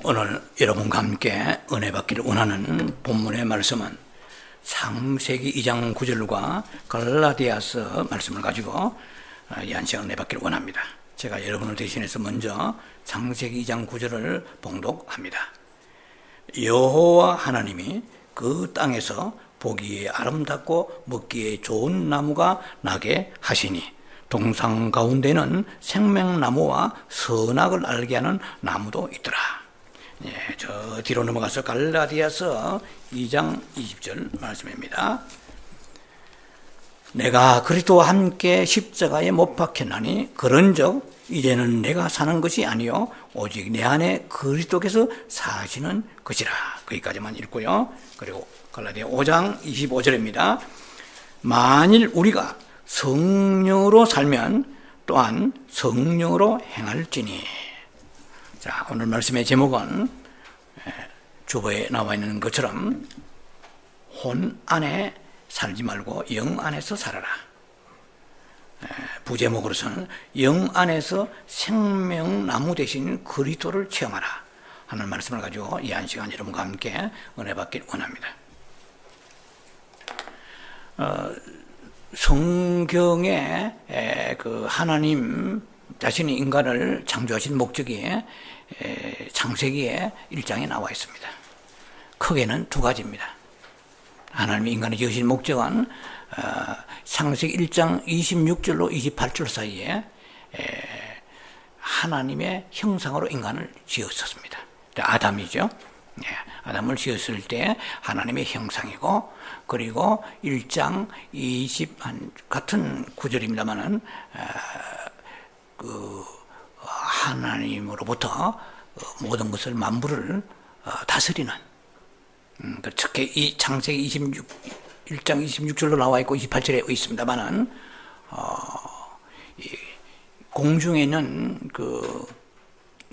오늘 여러분과 함께 은혜 받기를 원하는 본문의 말씀은 창세기 2장 9절과 갈라디아서 말씀을 가지고 이 한 시간 은혜 받기를 원합니다. 제가 여러분을 대신해서 먼저 창세기 2장 9절을 봉독합니다. 여호와 하나님이 그 땅에서 보기에 아름답고 먹기에 좋은 나무가 나게 하시니 동산 가운데는 생명나무와 선악을 알게 하는 나무도 있더라. 저 뒤로 넘어가서 갈라디아서 2장 20절 말씀입니다. 내가 그리스도와 함께 십자가에 못 박혔나니 그런즉 이제는 내가 사는 것이 아니요 오직 내 안에 그리스도께서 사시는 것이라. 거기까지만 읽고요. 그리고 갈라디아 5장 25절입니다. 만일 우리가 성령으로 살면 또한 성령으로 행할지니. 자, 오늘 말씀의 제목은 주보에 나와 있는 것처럼 혼 안에 살지 말고 영 안에서 살아라. 부제목으로서는 영 안에서 생명나무 대신 그리스도를 체험하라 하는 말씀을 가지고 이 한 시간 여러분과 함께 은혜 받기를 원합니다. 성경에 그 하나님 자신이 인간을 창조하신 목적이 창세기의 1장에 나와 있습니다. 크게는 두 가지입니다. 하나님이 인간을 지으신 목적은 창세기 1장 26절로 28절 사이에 하나님의 형상으로 인간을 지었었습니다. 아담이죠. 아담을 지었을 때 하나님의 형상이고, 그리고 1장 20 같은 구절입니다만은 그 하나님으로부터 모든 것을 만물을 다스리는, 특히 이 창세기 1장 26절로 나와 있고 28절에 있습니다만은 공중에 있는 그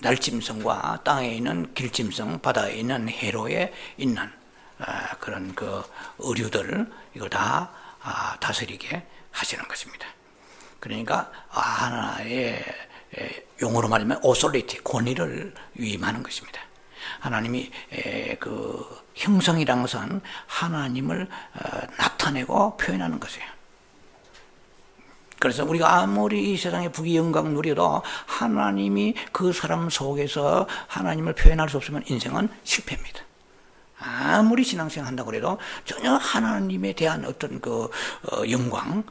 날짐승과 땅에 있는 길짐승, 바다에 있는 해로에 있는 그런 그 의류들, 이걸 다 다스리게 하시는 것입니다. 그러니까 하나의 용어로 말하면 오소리티, 권위를 위임하는 것입니다. 하나님이 그 형상이라는 것은 하나님을 나타내고 표현하는 것이에요. 그래서 우리가 아무리 이 세상의 부귀 영광 누려도 하나님이 그 사람 속에서 하나님을 표현할 수 없으면 인생은 실패입니다. 아무리 신앙생활 한다고 해도 전혀 하나님에 대한 어떤 그 영광,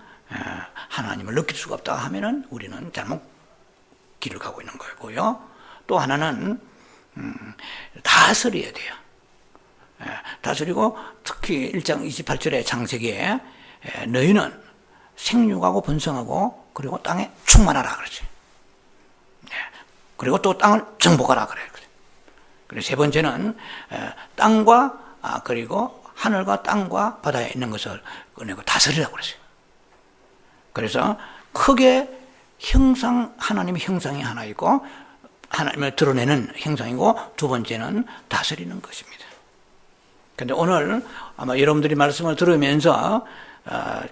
하나님을 느낄 수가 없다 하면은 우리는 잘못 길을 가고 있는 거고요. 또 하나는 다스려야 돼요. 다스리고 특히 1장 28절의 창세기에 너희는 생육하고 번성하고 그리고 땅에 충만하라 그러지. 그리고 또 땅을 정복하라 그래요. 그리고 세 번째는 땅과 그리고 하늘과 땅과 바다에 있는 것을 꺼내고 다스리라고 그러죠. 그래서 크게 형상, 하나님의 형상이 하나 있고 하나님을 드러내는 형상이고, 두 번째는 다스리는 것입니다. 그런데 오늘 아마 여러분들이 말씀을 들으면서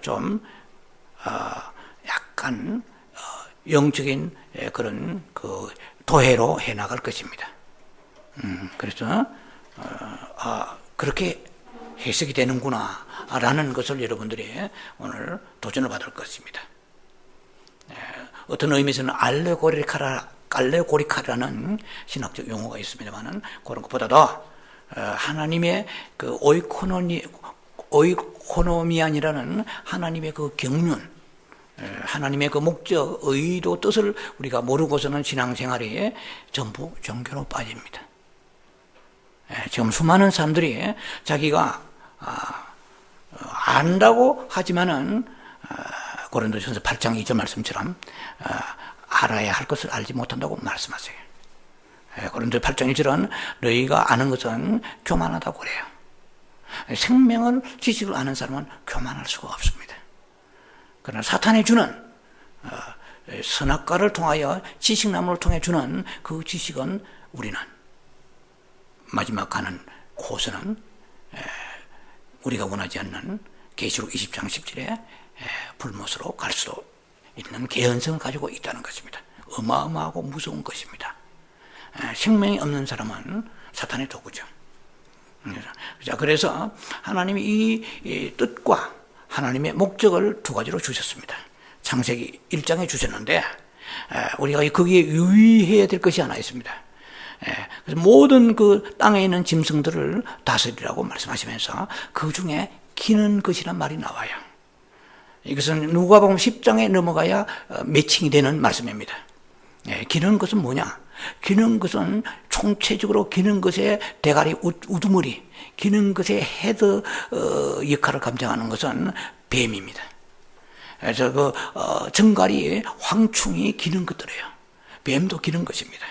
좀 약간 영적인 그런 그 도해로 해 나갈 것입니다. 그래서 그렇게 해석이 되는구나 라는 것을 여러분들이 오늘 도전을 받을 것입니다. 어떤 의미에서는 알레고리카라는 신학적 용어가 있습니다만은 그런 것보다도 하나님의 그 오이코노미안이라는 하나님의 그 경륜, 하나님의 그 목적, 의도, 뜻을 우리가 모르고서는 신앙생활에 전부 종교로 빠집니다. 지금 수많은 사람들이 자기가 안다고 하지만은 고린도전서 8장 2절 말씀처럼 알아야 할 것을 알지 못한다고 말씀하세요. 고린도 8장 1절은 너희가 아는 것은 교만하다고 그래요. 생명을, 지식을 아는 사람은 교만할 수가 없습니다. 그러나 사탄이 주는 선악과를 통하여 지식나무를 통해 주는 그 지식은 우리는 마지막 가는 코스는 우리가 원하지 않는 계시록 20장 10절에 불못으로 갈 수도 있는 개연성을 가지고 있다는 것입니다. 어마어마하고 무서운 것입니다. 생명이 없는 사람은 사탄의 도구죠. 자, 그래서 하나님이 이 뜻과 하나님의 목적을 두 가지로 주셨습니다. 창세기 1장에 주셨는데 우리가 거기에 유의해야 될 것이 하나 있습니다. 그래서 모든 그 땅에 있는 짐승들을 다스리라고 말씀하시면서 그 중에 기는 것이란 말이 나와요. 이것은 누가복음 10장에 넘어가야 매칭이 되는 말씀입니다. 기는 것은 뭐냐? 기는 것은 총체적으로 기는 것의 대가리 우두머리, 기는 것의 헤드 역할을 감당하는 것은 뱀입니다. 그래서 그 정갈이 황충이 기는 것들이에요. 뱀도 기는 것입니다.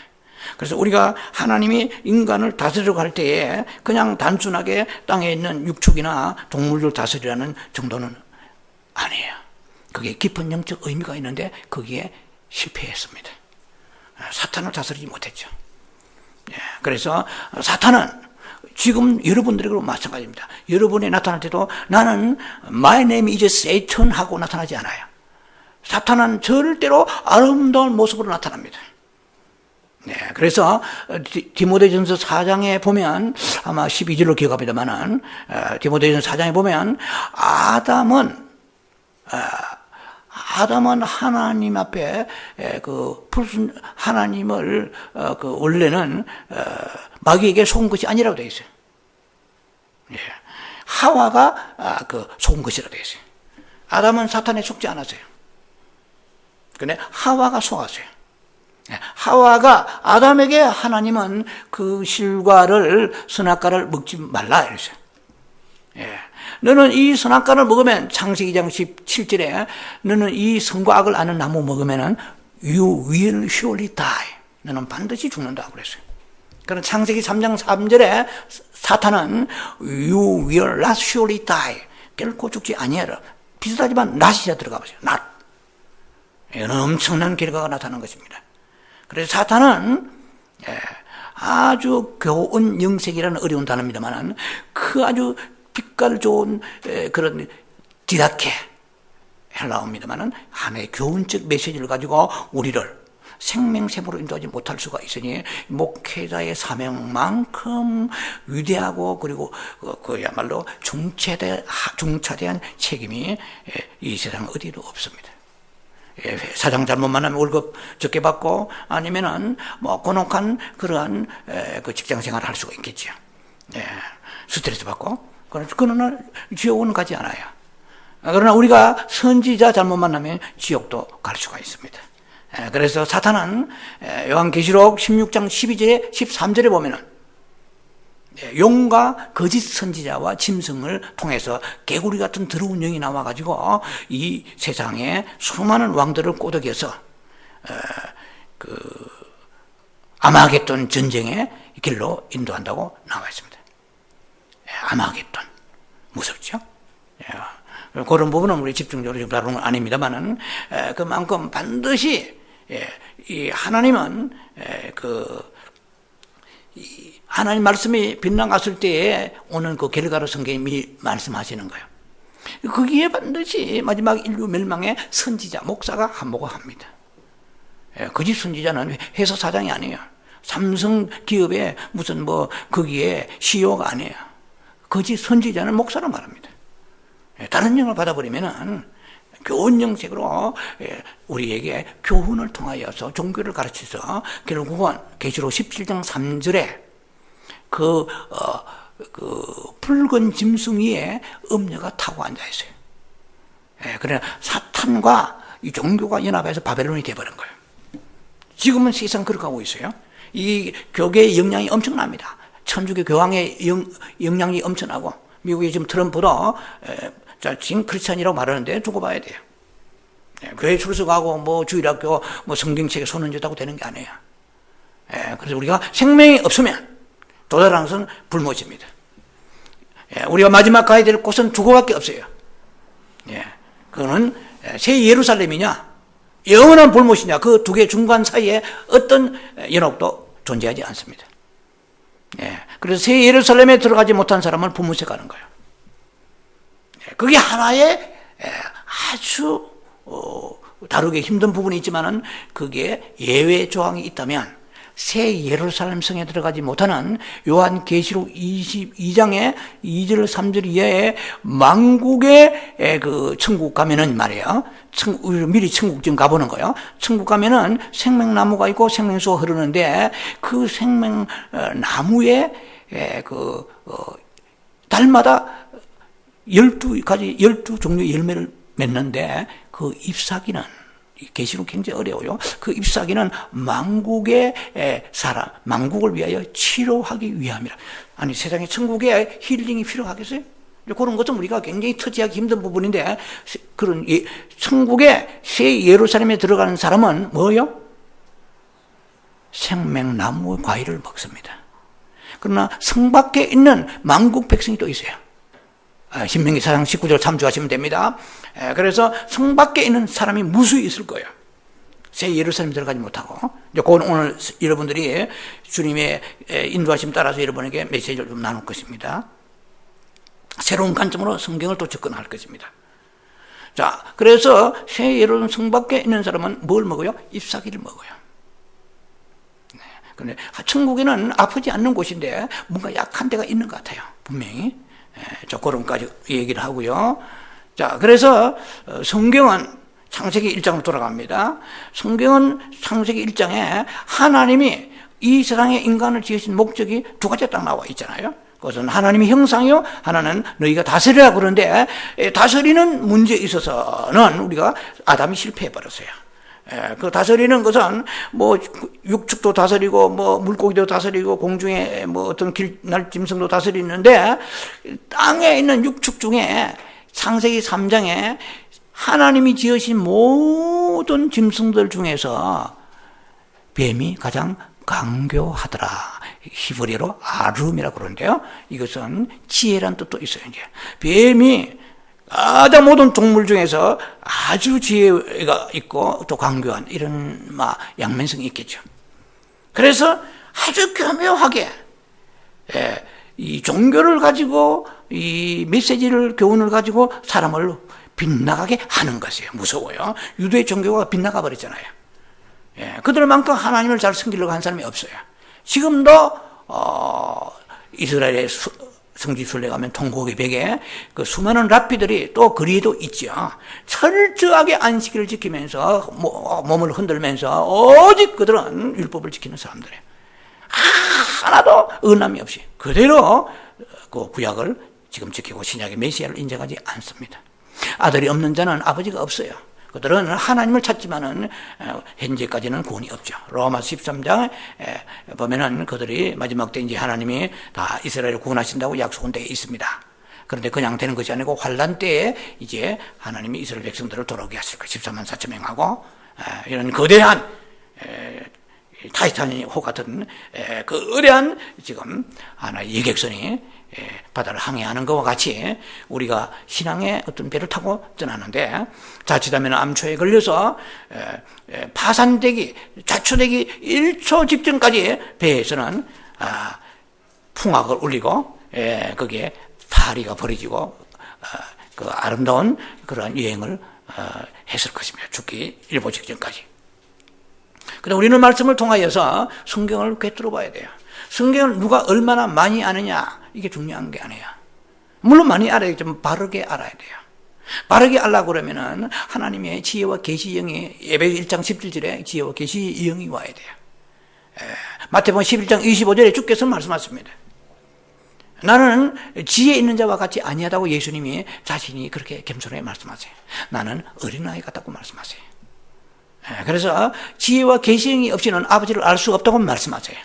그래서 우리가 하나님이 인간을 다스리려고 할 때에 그냥 단순하게 땅에 있는 육축이나 동물들 다스리라는 정도는 아니에요. 그게 깊은 영적 의미가 있는데 거기에 실패했습니다. 사탄을 다스리지 못했죠. 그래서 사탄은 지금 여러분들에게도 마찬가지입니다. 여러분이 나타날 때도 나는 My name is Satan 하고 나타나지 않아요. 사탄은 절대로 아름다운 모습으로 나타납니다. 그래서 디모데전서 4장에 보면 아마 12절로 기억합니다만은 디모데전서 4장에 보면 아담은 하나님 앞에 하나님을 원래는 마귀에게 속은 것이 아니라고 되어 있어요. 하와가 속은 것이라고 되어 있어요. 아담은 사탄에 속지 않았어요. 근데 하와가 속았어요. 하와가 아담에게 하나님은 그 실과를 선악과를 먹지 말라 이랬어요. 너는 이 선악과를 먹으면 창세기 2장 17절에 너는 이 선과 악을 아는 나무 먹으면 you will surely die. 너는 반드시 죽는다고 그랬어요. 그러나 창세기 3장 3절에 사탄은 you will not surely die. 결코 죽지 아니하라. 비슷하지만 not이라 들어가 보세요. not. 이건 엄청난 결과가 나타나는 것입니다. 그래서 사탄은 아주 교훈 영색이라는 어려운 단어입니다만 그 아주 빛깔 좋은 그런 디다케 헬라어입니다만 하나의 교훈적 메시지를 가지고 우리를 생명샘으로 인도하지 못할 수가 있으니 목회자의 사명만큼 위대하고 그리고 그야말로 중차대한 책임이 이 세상 어디도 없습니다. 사장 잘못 만나면 월급 적게 받고 아니면은 뭐 곤혹한 그러한 그 직장 생활을 할 수가 있겠죠. 스트레스 받고 그러나 지옥은 가지 않아요. 그러나 우리가 선지자 잘못 만나면 지옥도 갈 수가 있습니다. 그래서 사탄은 요한계시록 16장 12절에 13절에 보면은 용과 거짓 선지자와 짐승을 통해서 개구리 같은 더러운 영이 나와가지고 이 세상에 수많은 왕들을 꼬드겨서 아마겟돈 전쟁의 길로 인도한다고 나와 있습니다. 아마겟돈 무섭죠? 그런 부분은 우리 집중적으로 좀 다루는 건 아닙니다만은 그만큼 반드시 이 하나님은 하나님 말씀이 빗나갔을 때에 오는 그 결과로 성경이 미리 말씀하시는 거예요. 거기에 반드시 마지막 인류 멸망의 선지자, 목사가 한몫을 합니다. 거짓 선지자는 회사 사장이 아니에요. 삼성 기업에 무슨 거기에 CEO가 아니에요. 거짓 선지자는 목사로 말합니다. 다른 영을 받아버리면은 교훈 형식으로 우리에게 교훈을 통하여서 종교를 가르쳐서 결국은 계시록 17장 3절에 그 붉은 짐승 위에 음녀가 타고 앉아 있어요. 그러나 사탄과 이 종교가 연합해서 바벨론이 되어버린 거예요. 지금은 세상 그렇게 하고 있어요. 이 교계의 영향이 엄청납니다. 천주교 교황의 영향이 엄청나고 미국의 지금 트럼프도 지금 크리스찬이라고 말하는데 두고 봐야 돼요. 교회 출석하고 주일학교 성경책에 손 얹었다고 되는 게 아니에요. 그래서 우리가 생명이 없으면 도달하는 것은 불못입니다. 우리가 마지막 가야 될 곳은 두 곳밖에 없어요. 그거는 새 예루살렘이냐 영원한 불못이냐 그 두 개 중간 사이에 어떤 연옥도 존재하지 않습니다. 그래서 새 예루살렘에 들어가지 못한 사람은 불못에 가는 거예요. 그게 하나의 아주 다루기 힘든 부분이 있지만은 그게 예외 조항이 있다면 새 예루살렘 성에 들어가지 못하는 요한계시록 22장의 2절 3절 이하의 만국의 그 천국 가면은 말이에요. 미리 천국 좀 가보는 거예요. 천국 가면은 생명나무가 있고 생명수가 흐르는데 그 생명나무에 달마다 12가지 12종류의 열매를 맺는데 그 잎사귀는 계시록 굉장히 어려워요. 그 잎사귀는 만국의 사람, 만국을 위하여 치료하기 위함이라. 아니 세상에 천국에 힐링이 필요하겠어요? 그런 것은 우리가 굉장히 터치하기 힘든 부분인데 그런 천국에 새 예루살렘에 들어가는 사람은 뭐예요? 생명나무 과일을 먹습니다. 그러나 성 밖에 있는 만국 백성이 또 있어요. 신명기 4장 19절 참조하시면 됩니다. 그래서 성 밖에 있는 사람이 무수히 있을 거예요. 새 예루살렘 들어가지 못하고. 그건 오늘 여러분들이 주님의 인도하심 따라서 여러분에게 메시지를 좀 나눌 것입니다. 새로운 관점으로 성경을 또 접근할 것입니다. 자, 그래서 새 예루살렘 성 밖에 있는 사람은 뭘 먹어요? 잎사귀를 먹어요. 그런데 천국에는 아프지 않는 곳인데 뭔가 약한 데가 있는 것 같아요. 분명히. 저 그런까지 얘기를 하고요. 자, 그래서 성경은 창세기 1장으로 돌아갑니다. 성경은 창세기 1장에 하나님이 이 세상에 인간을 지으신 목적이 두 가지가 딱 나와 있잖아요. 그것은 하나님의 형상이요, 하나는 너희가 다스리라 그러는데 다스리는 문제에 있어서는 우리가 아담이 실패해버렸어요. 그 다스리는 것은 뭐 육축도 다스리고 뭐 물고기도 다스리고 공중에 뭐 어떤 길날 짐승도 다스리는데 땅에 있는 육축 중에 창세기 3장에 하나님이 지으신 모든 짐승들 중에서 뱀이 가장 강교하더라. 히브리어로 아름이라고 그러는데요. 이것은 지혜란 뜻도 있어요. 이제 뱀이 가장 모든 동물 중에서 아주 지혜가 있고 또 강교한 이런 양면성이 있겠죠. 그래서 아주 교묘하게 이 종교를 가지고 이 메시지를 교훈을 가지고 사람을 빗나가게 하는 것이에요. 무서워요. 유대의 종교가 빗나가 버렸잖아요. 그들만큼 하나님을 잘 섬기려고 한 사람이 없어요. 지금도 이스라엘의 성지순례 가면 통곡의 벽에 그 수많은 랍비들이 또 거리에도 있죠. 철저하게 안식일을 지키면서 몸을 흔들면서 오직 그들은 율법을 지키는 사람들이에요. 하나도 의남이 없이 그대로 그 구약을 지금 지키고 신약의 메시아를 인정하지 않습니다. 아들이 없는 자는 아버지가 없어요. 그들은 하나님을 찾지만은 현재까지는 구원이 없죠. 로마서 13장에 보면은 그들이 마지막 때 이제 하나님이 다 이스라엘을 구원하신다고 약속은 되어 있습니다. 그런데 그냥 되는 것이 아니고 환란 때에 이제 하나님이 이스라엘 백성들을 돌아오게 하실 거예요. 14만 4천 명하고 이런 거대한 타이타닉호 같은 그 의뢰한 지금 하나의 여객선이 바다를 항해하는 것과 같이 우리가 신앙의 어떤 배를 타고 떠나는데 자칫하면 암초에 걸려서 파산되기, 자초되기 1초 직전까지 배에서는 풍악을 울리고 거기에 파리가 버려지고 그 아름다운 그런 여행을 했을 것입니다. 죽기 일보 직전까지. 그런데 우리는 말씀을 통하여서 성경을 꿰뚫어 봐야 돼요. 성경을 누가 얼마나 많이 아느냐 이게 중요한 게 아니에요. 물론 많이 알아야지만 바르게 알아야 돼요. 바르게 알려고 그러면은 하나님의 지혜와 계시 영이 예배기 1장 17절에 지혜와 계시 영이 와야 돼요. 마태복음 11장 25절에 주께서 말씀하십니다. 나는 지혜 있는 자와 같이 아니하다고 예수님이 자신이 그렇게 겸손하게 말씀하세요. 나는 어린아이 같다고 말씀하세요. 그래서 지혜와 계시 영이 없이는 아버지를 알 수가 없다고 말씀하세요.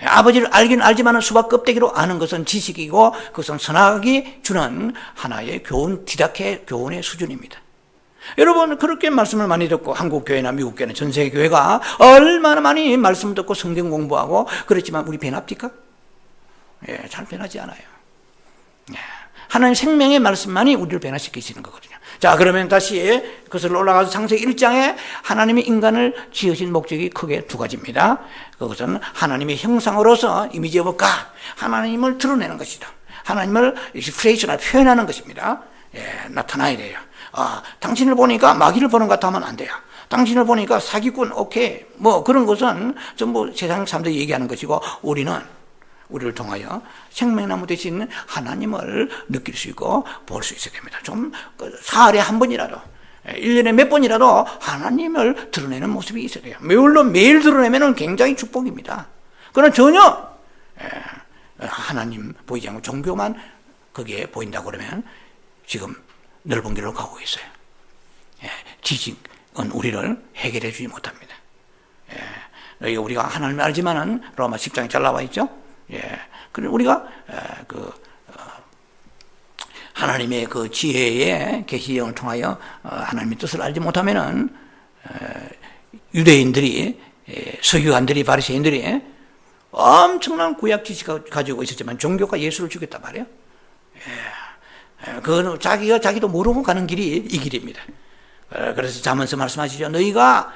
아버지를 알긴 알지만 수박 껍데기로 아는 것은 지식이고 그것은 선악이 주는 하나의 교훈, 디다케 교훈의 수준입니다. 여러분 그렇게 말씀을 많이 듣고 한국 교회나 미국 교회나 전 세계 교회가 얼마나 많이 말씀 듣고 성경 공부하고 그렇지만 우리 변합니까? 잘 변하지 않아요. 하나님 생명의 말씀만이 우리를 변화시키시는 거거든요. 자, 그러면 다시 그것을 올라가서 창세기 1장에 하나님이 인간을 지으신 목적이 크게 두 가지입니다. 그것은 하나님의 형상으로서 이미지 오브 갓, 하나님을 드러내는 것이다. 하나님을 프레이즈나 표현하는 것입니다. 나타나야 돼요. 당신을 보니까 마귀를 보는 것 같으면 안 돼요. 당신을 보니까 사기꾼, 오케이. 뭐 그런 것은 전부 세상 사람들이 얘기하는 것이고, 우리를 통하여 생명나무 대신 하나님을 느낄 수 있고 볼 수 있어야 됩니다. 좀 사흘에 한 번이라도, 1년에 몇 번이라도 하나님을 드러내는 모습이 있어야 돼요. 물론 매일 드러내면 굉장히 축복입니다. 그러나 전혀 하나님 보이지 않고 종교만 거기에 보인다고 그러면 지금 넓은 길로 가고 있어요. 지식은 우리를 해결해 주지 못합니다. 우리가 하나님을 알지만은 로마 10장에 잘 나와 있죠. 그리고 우리가 하나님의 그 지혜의 계시형을 통하여 하나님의 뜻을 알지 못하면은 유대인들이, 서기관들이, 바리새인들이 엄청난 구약 지식을 가지고 있었지만 종교가 예수를 죽였단 말이에요. 그거는 자기도 모르고 가는 길이 이 길입니다. 그래서 잠언서 말씀하시죠. 너희가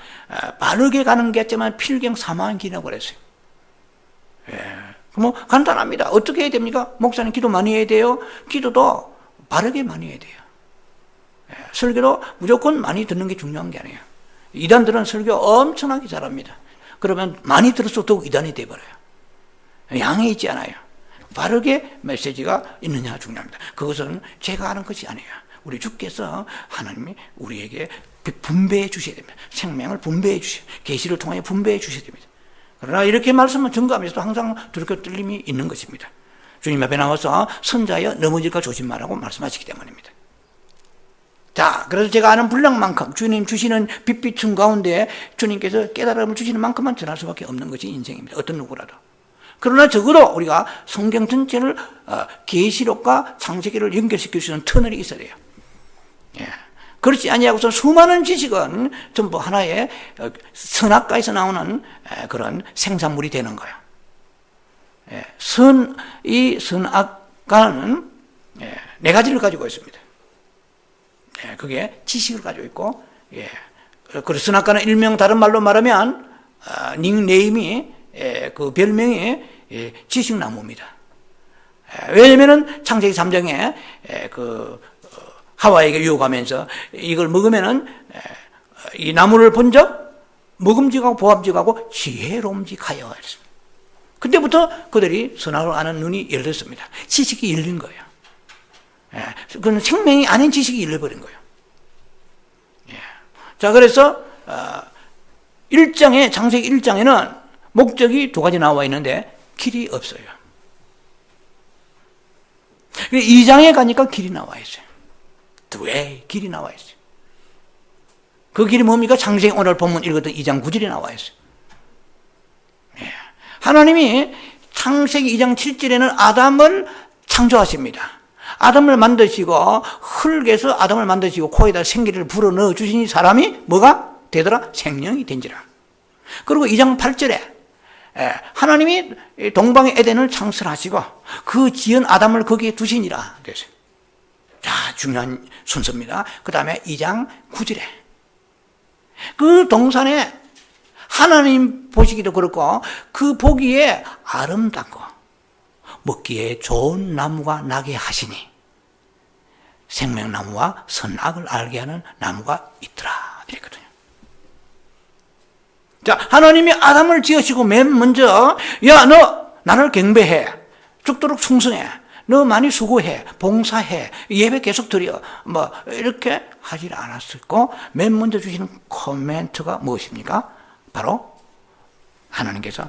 바르게 가는 게 있지만 필경 사망한 길이라고 그랬어요. 뭐 간단합니다. 어떻게 해야 됩니까? 목사님 기도 많이 해야 돼요. 기도도 바르게 많이 해야 돼요. 설교도 무조건 많이 듣는 게 중요한 게 아니에요. 이단들은 설교 엄청나게 잘합니다. 그러면 많이 들을수록 더욱 이단이 돼버려요. 양해 있지 않아요. 바르게 메시지가 있느냐 중요합니다. 그것은 제가 하는 것이 아니에요. 우리 주께서 하나님이 우리에게 분배해 주셔야 됩니다. 생명을 분배해 주셔야, 계시를 통하여 분배해 주셔야 됩니다. 그러나 이렇게 말씀을 증거하면서도 항상 두렵고 떨림이 있는 것입니다. 주님 앞에 나와서 선자여 넘어질까 조심하라고 말씀하시기 때문입니다. 자, 그래서 제가 아는 분량만큼 주님 주시는 빛비춤 가운데 주님께서 깨달음을 주시는 만큼만 전할 수밖에 없는 것이 인생입니다. 어떤 누구라도. 그러나 적어도 우리가 성경 전체를 계시록과 창세기를 연결시킬 수 있는 터널이 있어야 돼요. 그렇지 아니하고서 수많은 지식은 전부 하나의 선악과에서 나오는 그런 생산물이 되는 거예요. 이 선악과는 네 가지를 가지고 있습니다. 그게 지식을 가지고 있고, 그래서 선악과는 일명 다른 말로 말하면 닉네임이 그 별명이 지식나무입니다. 왜냐면은 창세기 3장에 하와에게 유혹하면서 이걸 먹으면은 이 나무를 본 적 먹음직하고 보암직하고 지혜로움직하여 했습니다. 그때부터 그들이 선악을 아는 눈이 열렸습니다. 지식이 열린 거예요. 그건 생명이 아닌 지식이 열려버린 거예요. 자, 그래서 1장에 창세기 1장에는 목적이 두 가지 나와 있는데 길이 없어요. 2장에 가니까 길이 나와 있어요. 왜 길이 나와 있어요? 그 길이 뭡니까? 창세기 오늘 본문 읽었던 2장 9절에 나와 있어요. 하나님이 창세기 2장 7절에는 아담을 창조하십니다. 아담을 만드시고 흙에서 아담을 만드시고 코에다 생기를 불어넣어 주시니 사람이 뭐가 되더라? 생명이 된지라. 그리고 2장 8절에 하나님이 동방의 에덴을 창설하시고 그 지은 아담을 거기에 두시니라. 그래서 자, 중요한 순서입니다. 그 다음에 2장 9절에 그 동산에 하나님 보시기도 그렇고 그 보기에 아름답고 먹기에 좋은 나무가 나게 하시니 생명나무와 선악을 알게 하는 나무가 있더라. 이랬거든요. 자, 하나님이 아담을 지으시고 맨 먼저 야, 너 나를 경배해. 죽도록 충성해. 너 많이 수고해. 봉사해. 예배 계속 드려. 뭐 이렇게 하지 않았을고 맨 먼저 주시는 코멘트가 무엇입니까? 바로 하나님께서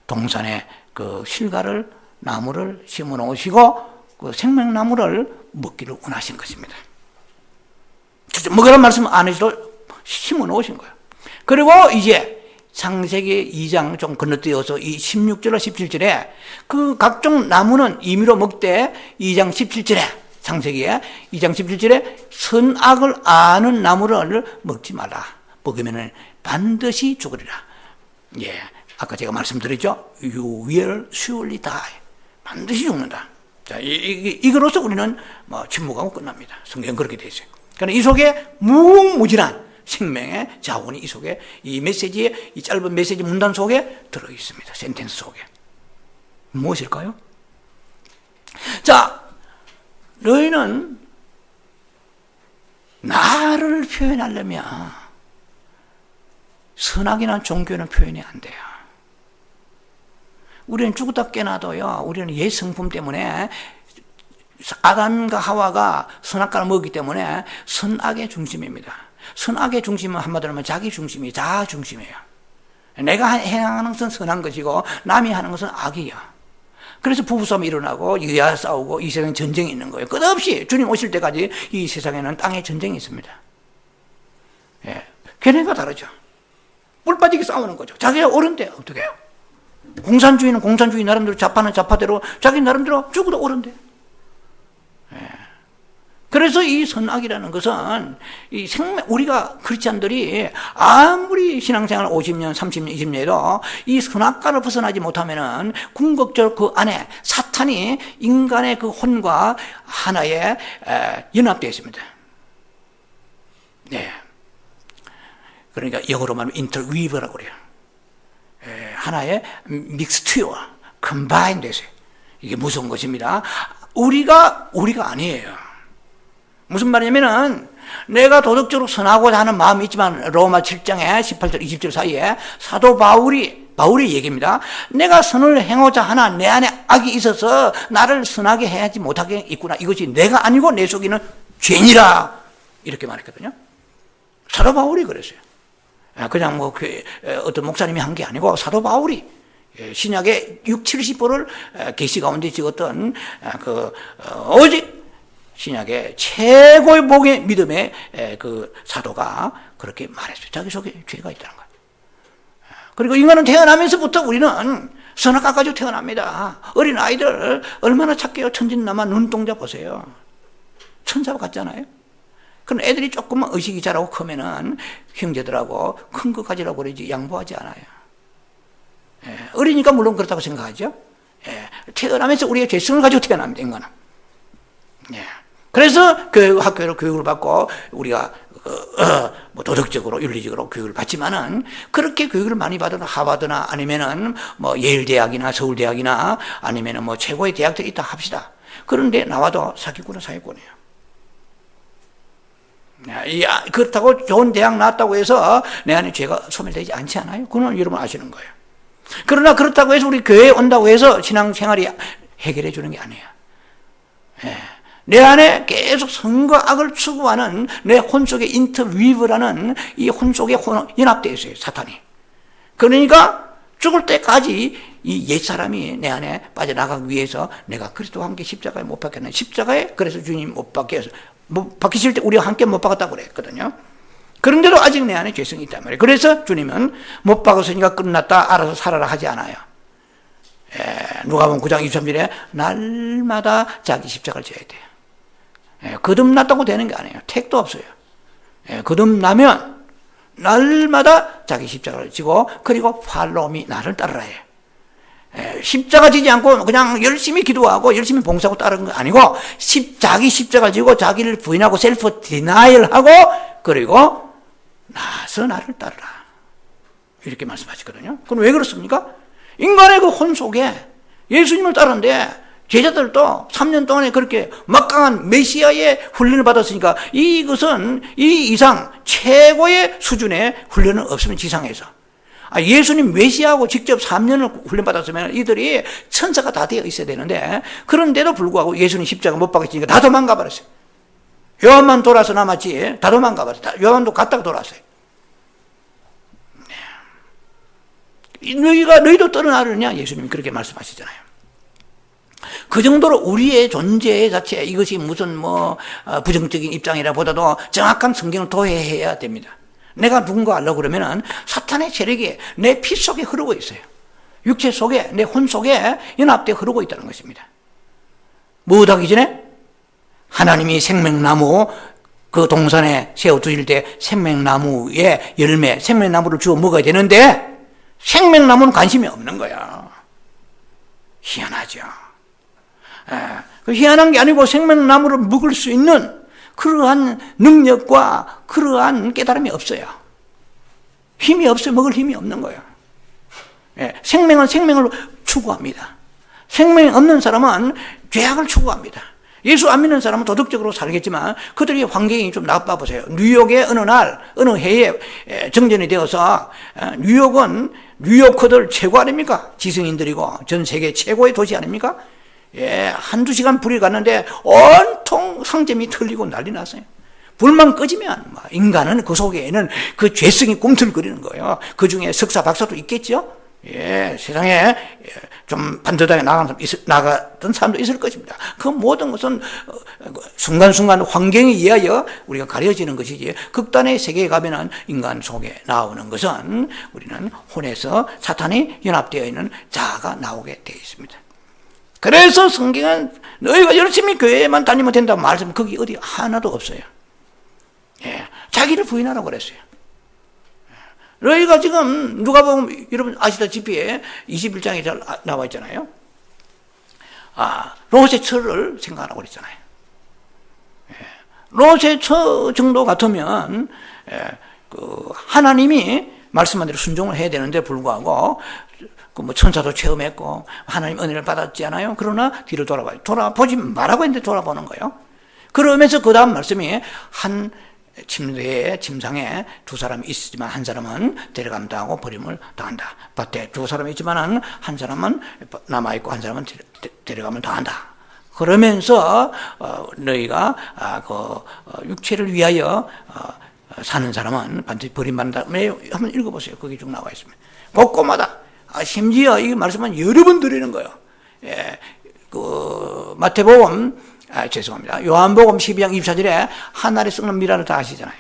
동산에 그 실과를 나무를 심어 놓으시고 그 생명나무를 먹기를 원하신 것입니다. 먹으라는 말씀 안 해도 심어 놓으신 거예요. 그리고 이제 창세기 2장 좀 건너뛰어서 이 16절과 17절에 그 각종 나무는 임의로 먹되 2장 17절에 창세기에 2장 17절에 선악을 아는 나무를 먹지 마라. 먹으면 반드시 죽으리라. 아까 제가 말씀드렸죠. You will surely die. 반드시 죽는다. 자, 이거로서 우리는 침묵하고 끝납니다. 성경은 그렇게 되어 있어요. 그러니까 이 속에 무궁무진한 생명의 자원이 이 속에 이 메시지에 이 짧은 메시지 문단 속에 들어 있습니다. 센텐스 속에. 무엇일까요? 자, 너희는 나를 표현하려면 선악이나 종교는 표현이 안 돼요. 우리는 죽었다 깨나도요, 우리는 옛 성품 때문에 아담과 하와가 선악과를 먹기 때문에 선악의 중심입니다. 선악의 중심은 한마디로 하면 자기 중심이 자아 중심이에요. 내가 행하는 것은 선한 것이고 남이 하는 것은 악이야. 그래서 부부싸움이 일어나고 여야 싸우고 이 세상에 전쟁이 있는 거예요. 끝없이 주님 오실 때까지 이 세상에는 땅에 전쟁이 있습니다. 예, 걔네가 다르죠. 뿔 빠지게 싸우는 거죠. 자기가 옳은데 어떻게 해요? 공산주의는 공산주의 나름대로, 좌파는 좌파대로 자기 나름대로 죽어도 옳은데. 예. 그래서 이 선악이라는 것은 이 우리가 크리스찬들이 아무리 신앙생활 50년, 30년, 20년 해도 이 선악과를 벗어나지 못하면은 궁극적으로 그 안에 사탄이 인간의 그 혼과 하나에 연합되어 있습니다. 네. 그러니까 영어로 말하면 interweave라고 그래요. 하나의 믹스트와 컴바인 됐어요. 이게 무서운 것입니다. 우리가 아니에요. 무슨 말이냐면은 내가 도덕적으로 선하고자 하는 마음이 있지만 로마 7장에 18절 20절 사이에 사도 바울이 얘기입니다. 내가 선을 행하고자 하나 내 안에 악이 있어서 나를 선하게 해야지 못하게 있구나. 이것이 내가 아니고 내 속에는 죄니라. 이렇게 말했거든요. 사도 바울이 그랬어요. 그냥 뭐 어떤 목사님이 한 게 아니고 사도 바울이 신약의 70%를 계시 가운데 찍었던 오직 신약의 최고의 복의 믿음의 그 사도가 그렇게 말했어요. 자기 속에 죄가 있다는 거예요. 그리고 인간은 태어나면서부터 우리는 선악과 가지고 태어납니다. 어린 아이들 얼마나 착해요. 천진난마 눈동자 보세요. 천사 같잖아요. 그럼 애들이 조금만 의식이 자라고 크면은 형제들하고 큰 거 가지라고 그러지 양보하지 않아요. 어리니까 물론 그렇다고 생각하죠. 태어나면서 우리가 죄성을 가지고 태어납니다. 인간은. 그래서 학교로 교육을 받고 우리가 뭐 도덕적으로 윤리적으로 교육을 받지만은 그렇게 교육을 많이 받아도 하버드나 아니면은 뭐 예일 대학이나 서울 대학이나 아니면은 뭐 최고의 대학들이 있다 합시다. 그런데 나와도 사기꾼은 사기꾼이에요. 그렇다고 좋은 대학 나왔다고 해서 내 안에 죄가 소멸되지 않지 않아요? 그건 여러분 아시는 거예요. 그러나 그렇다고 해서 우리 교회에 온다고 해서 신앙생활이 해결해 주는 게 아니에요. 내 안에 계속 선과 악을 추구하는 내 혼 속에 인터위브라는 이 혼 속에 연합되어 있어요, 사탄이. 그러니까 죽을 때까지 이 옛사람이 내 안에 빠져나가기 위해서 내가 그리스도와 함께 십자가에 못 박혔네. 십자가에 그래서 주님 못 박히실 때 우리와 함께 못 박았다고 그랬거든요. 그런데도 아직 내 안에 죄성이 있단 말이에요. 그래서 주님은 못 박았으니까 끝났다, 알아서 살아라 하지 않아요. 누가복음 9장 23절에 날마다 자기 십자가를 져야 돼요. 거듭났다고 되는 게 아니에요. 택도 없어요. 거듭나면 날마다 자기 십자가를 지고 그리고 팔로미 나를 따르라 해요. 십자가 지지 않고 그냥 열심히 기도하고 열심히 봉사하고 따르는 거 아니고 자기 십자가를 지고 자기를 부인하고 셀프 디나이얼하고 그리고 나서 나를 따르라. 이렇게 말씀하시거든요. 그럼 왜 그렇습니까? 인간의 그 혼 속에 예수님을 따르는데 제자들도 3년 동안에 그렇게 막강한 메시아의 훈련을 받았으니까 이것은 이 이상 최고의 수준의 훈련은 없으면 지상에서. 예수님 메시아하고 직접 3년을 훈련받았으면 이들이 천사가 다 되어 있어야 되는데 그런데도 불구하고 예수님 십자가 못 박았으니까 다 도망가 버렸어요. 요한만 돌아서 남았지 다 도망가 버렸어요. 요한도 갔다가 돌아왔어요. 너희도 떠나느냐 예수님이 그렇게 말씀하시잖아요. 그 정도로 우리의 존재 자체 이것이 무슨 부정적인 입장이라 보다도 정확한 성경을 도회해야 됩니다. 내가 누군가 하려고 그러면은 사탄의 세력이 내 피 속에 흐르고 있어요. 육체 속에 내 혼 속에 연합되어 흐르고 있다는 것입니다. 무엇하기 전에 하나님이 생명나무 그 동산에 세워 두실 때 생명나무의 열매, 생명나무를 주워 먹어야 되는데 생명나무는 관심이 없는 거야. 희한하죠. 희한한 게 아니고 생명나무를 먹을 수 있는 그러한 능력과 그러한 깨달음이 없어요. 힘이 없어요. 먹을 힘이 없는 거예요. 생명은 생명을 추구합니다. 생명이 없는 사람은 죄악을 추구합니다. 예수 안 믿는 사람은 도덕적으로 살겠지만 그들의 환경이 좀 나빠 보세요. 뉴욕의 어느 날, 어느 해에 정전이 되어서 뉴욕은 뉴요커들 최고 아닙니까? 지성인들이고 전 세계 최고의 도시 아닙니까? 예, 한두 시간 불이 갔는데 온통 상점이 털리고 난리 났어요. 불만 꺼지면 인간은 그 속에는 그 죄성이 꿈틀거리는 거예요. 그 중에 석사 박사도 있겠죠? 예, 세상에 좀 반듯하게 나갔던 사람도 있을 것입니다. 그 모든 것은 순간순간 환경에 의하여 우리가 가려지는 것이지, 극단의 세계에 가면은 인간 속에 나오는 것은 우리는 혼에서 사탄이 연합되어 있는 자아가 나오게 되어 있습니다. 그래서 성경은 너희가 열심히 교회에만 다니면 된다고 말씀, 거기 어디 하나도 없어요. 예, 자기를 부인하라고 그랬어요. 너희가 지금 누가복음 여러분 아시다시피 21장에 잘 나와 있잖아요. 롯의 처를 생각하라고 그랬잖아요. 예, 롯의 처 정도 같으면 그 하나님이 말씀한 대로 순종을 해야 되는데 불구하고 그 뭐 천사도 체험했고 하나님 은혜를 받았지 않아요? 그러나 뒤를 돌아보지 말라고 했는데 돌아보는 거예요. 그러면서 그 다음 말씀이 한 침대에 침상에 두 사람이 있지만 한 사람은 데려감 당하고 버림을 당한다. 밭에 두 사람이 있지만 한 사람은 남아있고 한 사람은 데려감을 당한다. 그러면서 너희가 육체를 위하여 사는 사람은 반드시 버림받는다. 한번 읽어보세요. 거기 쭉 나와 있습니다. 곳곳마다 심지어 이 말씀은 여러 번 드리는 거예요. 예, 그 마태복음 죄송합니다. 요한복음 12장 24절에 하늘에 썩는 미랄을 다 아시잖아요.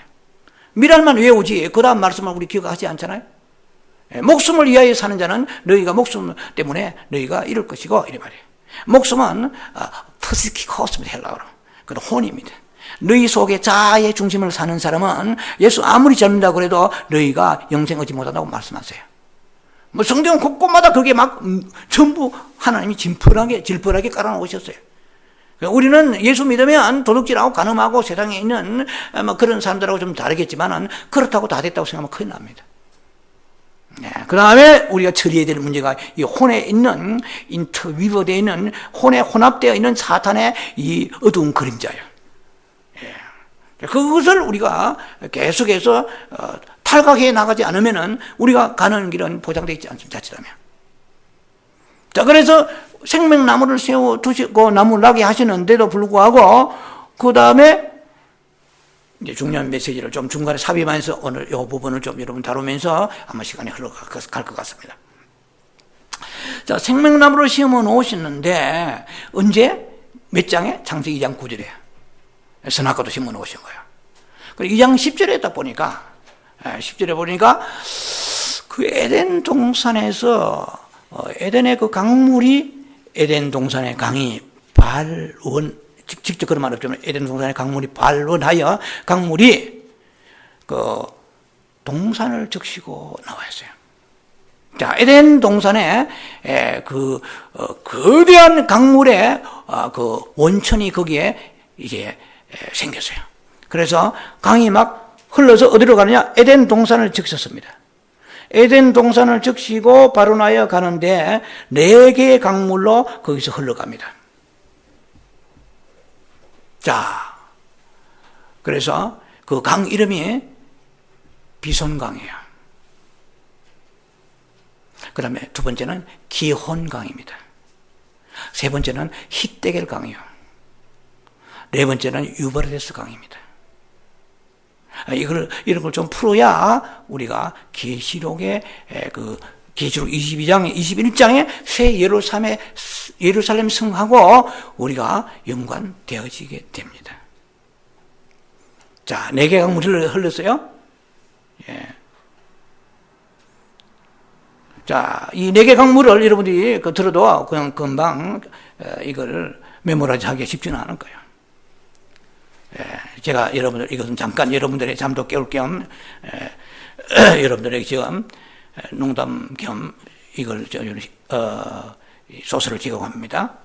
미랄만 외우지 그 다음 말씀을 우리 기억하지 않잖아요. 목숨을 위하여 사는 자는 너희가 목숨 때문에 너희가 잃을 것이고 이래 말이에요. 목숨은 퍼시키코스입니다. 헬라어로. 그건 혼입니다. 너희 속에 자아의 중심을 사는 사람은 예수 아무리 잘 믿는다고 해도 너희가 영생 얻지 못한다고 말씀하세요. 뭐 성경 곳곳마다 그게 막 전부 하나님이 질펀하게 깔아놓으셨어요. 우리는 예수 믿으면 도둑질하고 간음하고 세상에 있는 그런 사람들하고 좀 다르겠지만은 그렇다고 다 됐다고 생각하면 큰일 납니다. 네, 그 다음에 우리가 처리해야 될 문제가 이 혼에 있는 인터위버되어 있는 혼에 혼합되어 있는 사탄의 이 어두운 그림자예요. 네. 그것을 우리가 계속해서 탈각해 나가지 않으면은 우리가 가는 길은 보장되어 있지 않습니다. 자칫하면. 자, 그래서 생명나무를 세워 두시고 나무 나게 하시는데도 불구하고 그 다음에 이제 중요한 메시지를 좀 중간에 삽입하면서 오늘 이 부분을 좀 여러분 다루면서 아마 시간이 흘러갈 것 같습니다. 자, 생명나무를 심어 놓으시는데 언제? 몇 장에? 창세기 2장 9절에 선악과도 심어 놓으신 거예요. 그리고 2장 10절에 딱 보니까 10절에 보니까 그 에덴 동산에서 에덴의 그 강물이 에덴 동산의 강이 발원, 직접 그런 말 없지만 에덴 동산의 강물이 발원하여 강물이 그 동산을 적시고 나와 있어요. 자, 에덴 동산에 그 거대한 강물의 그 원천이 거기에 이제 생겼어요. 그래서 강이 막 흘러서 어디로 가느냐? 에덴 동산을 적셨습니다. 에덴 동산을 적시고 발원하여 가는데 4개의 강물로 거기서 흘러갑니다. 자, 그래서 그 강 이름이 비손강이에요. 그 다음에 두 번째는 기혼강입니다. 세 번째는 히데겔 강이요. 네 번째는 유브라데스 강입니다. 이런 걸 좀 풀어야 우리가 계시록의 계시록 22장, 21장에 새 예루살렘 성하고 우리가 연관되어지게 됩니다. 자, 4개 강물이 흘렀어요. 예. 자, 이 4개 강물을 여러분들이 들어도 그냥 금방 이걸 메모라이즈 하기 쉽지는 않을 거예요. 제가 이것은 잠깐 여러분들의 잠도 깨울 겸 여러분들에게 지금 농담 겸 이걸 소설을 제공합니다.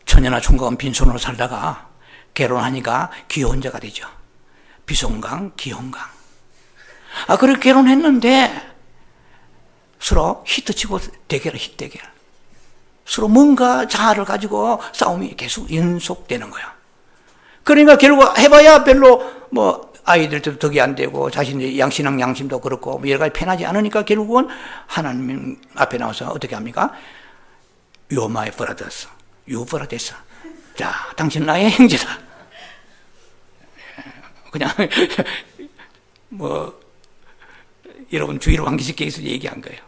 처녀나 총각은 빈손으로 살다가 결혼하니까 기혼자가 되죠. 비손강, 기혼강. 그렇게 결혼했는데 서로 히트치고 히트대결. 서로 뭔가 자아를 가지고 싸움이 계속 연속되는 거야. 그러니까 결국 해봐야 별로 아이들도 덕이 안 되고 자신의 양신앙 양심도 그렇고 여러 가지 편하지 않으니까 결국은 하나님 앞에 나와서 어떻게 합니까? You are my brothers. You brothers. 자, 당신 나의 형제다. 그냥 여러분 주의를 환기시키기 위해서 얘기한 거예요.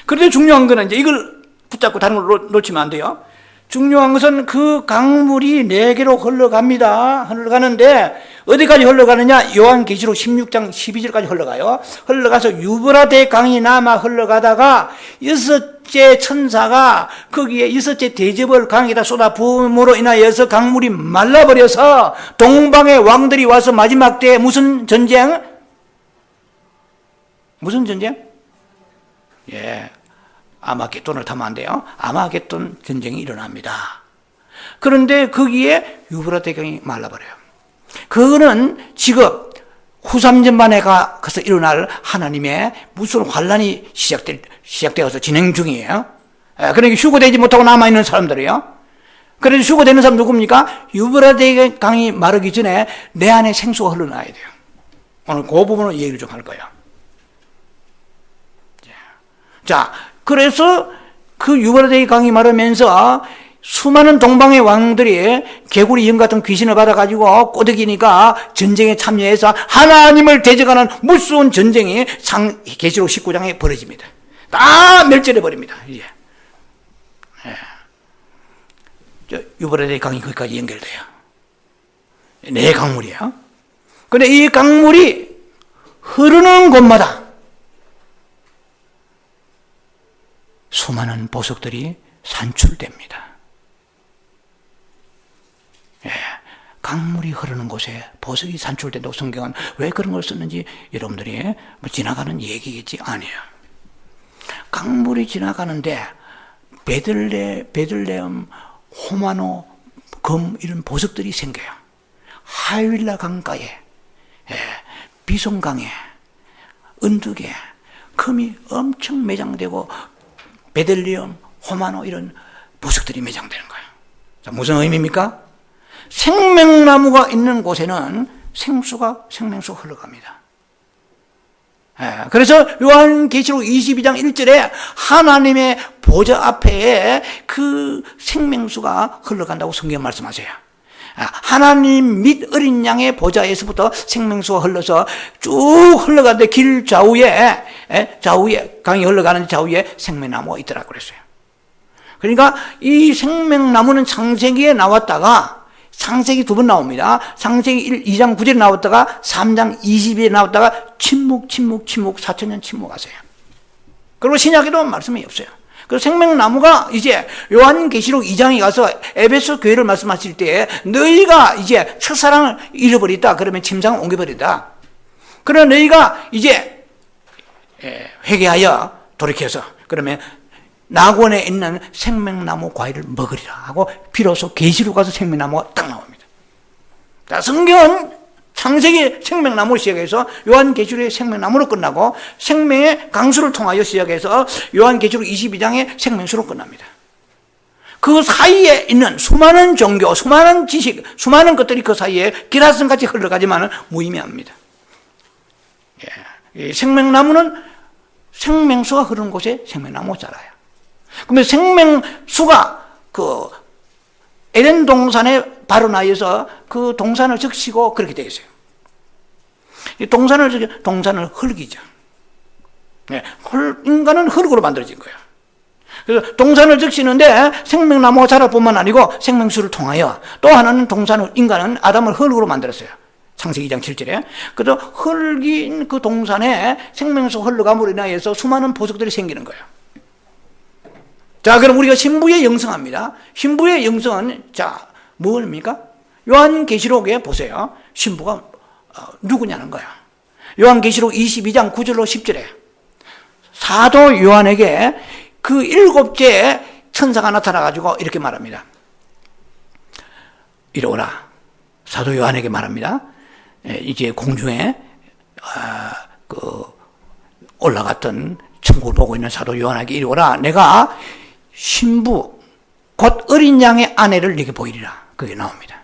그런데 중요한 거는 이제 이걸 붙잡고 다른 걸 놓치면 안 돼요. 중요한 것은 그 강물이 내게로 흘러가는데 어디까지 흘러가느냐? 요한계시록 16장 12절까지 흘러가요. 흘러가서 유브라데 강이 남아 흘러가다가 여섯째 천사가 거기에 여섯째 대접을 강에다 쏟아 부음으로 인하여서 강물이 말라버려서 동방의 왕들이 와서 마지막 때에 무슨 전쟁? 무슨 전쟁? 예, 아마겟돈을 타면 안 돼요. 아마겟돈 전쟁이 일어납니다. 그런데 거기에 유브라데 강이 말라버려요. 그거는 지금 후삼전반에 가서 일어날 하나님의 무슨 환란이 시작되어서 진행 중이에요. 그러니까 휴거되지 못하고 남아있는 사람들이에요. 그래서 휴거되는 사람 누굽니까? 유브라데 강이 마르기 전에 내 안에 생수가 흘러나야 돼요. 오늘 그 부분을 얘기를 좀 할 거예요. 자, 그래서 그 유브라데 강이 마르면서 수많은 동방의 왕들이 개구리 영 같은 귀신을 받아가지고 꼬드기니까 전쟁에 참여해서 하나님을 대적하는 무서운 전쟁이 계시록 19장에 벌어집니다. 다 멸절해버립니다. 이제. 유브라데 강이 거기까지 연결돼요. 네 강물이에요. 근데 이 강물이 흐르는 곳마다 수많은 보석들이 산출됩니다. 강물이 흐르는 곳에 보석이 산출된다고 성경은 왜 그런 걸 썼는지 여러분들이 지나가는 얘기겠지? 아니에요. 강물이 지나가는데 베들레헴, 호마노, 금 이런 보석들이 생겨요. 하윌라 강가에, 비송강에, 은둑에 금이 엄청 매장되고 베들레헴, 호마노 이런 보석들이 매장되는 거예요. 자, 무슨 의미입니까? 생명나무가 있는 곳에는 생명수가 흘러갑니다. 그래서 요한계시록 22장 1절에 하나님의 보좌 앞에 그 생명수가 흘러간다고 성경 말씀하세요. 하나님 및 어린 양의 보좌에서부터 생명수가 흘러서 쭉 흘러가는데 길 좌우에 강이 흘러가는 좌우에 생명나무가 있더라고 그랬어요. 그러니까 이 생명나무는 창세기에 나왔다가 창세기 2번 나옵니다. 창세기 2장 9절에 나왔다가 3장 20일에 나왔다가 침묵 4,000년 침묵하세요. 그리고 신약에도 말씀이 없어요. 그 생명나무가 이제 요한계시록 2장에 가서 에베소 교회를 말씀하실 때 너희가 이제 첫사랑을 잃어버렸다 그러면 침상을 옮겨버린다. 그러나 너희가 이제 회개하여 돌이켜서 그러면 낙원에 있는 생명나무 과일을 먹으리라 하고 비로소 계시로 가서 생명나무가 딱 나옵니다. 자, 성경은 창세기 생명나무로 시작해서 요한계시록의 생명나무로 끝나고 생명의 강수를 통하여 시작해서 요한계시록 22장의 생명수로 끝납니다. 그 사이에 있는 수많은 종교, 수많은 지식, 수많은 것들이 그 사이에 기라성같이 흘러가지만 무의미합니다. 생명나무는 생명수가 흐르는 곳에 생명나무가 자라요. 그러면 생명수가 그 에덴 동산에 발원하여서 그 동산을 적시고 그렇게 되어 있어요. 이 동산을 흙이죠. 인간은 흙으로 만들어진 거예요. 그래서 동산을 적시는데 생명나무가 자랄 뿐만 아니고 생명수를 통하여 또 하나는 인간은 아담을 흙으로 만들었어요. 창세기 2장 7절에. 그래서 흙인 그 동산에 생명수 흘러감으로 인하여서 수많은 보석들이 생기는 거예요. 자, 그럼 우리가 신부의 영성합니다. 신부의 영성은, 자, 뭡니까? 요한계시록에 보세요. 신부가 누구냐는 거야. 요한계시록 22장 9절로 10절에 사도 요한에게 그 7째 천사가 나타나가지고 이렇게 말합니다. 이리 오라. 사도 요한에게 말합니다. 이제 공중에 올라갔던 천국을 보고 있는 사도 요한에게 이리 오라. 내가 신부 곧 어린 양의 아내를 네게 보이리라. 그게 나옵니다.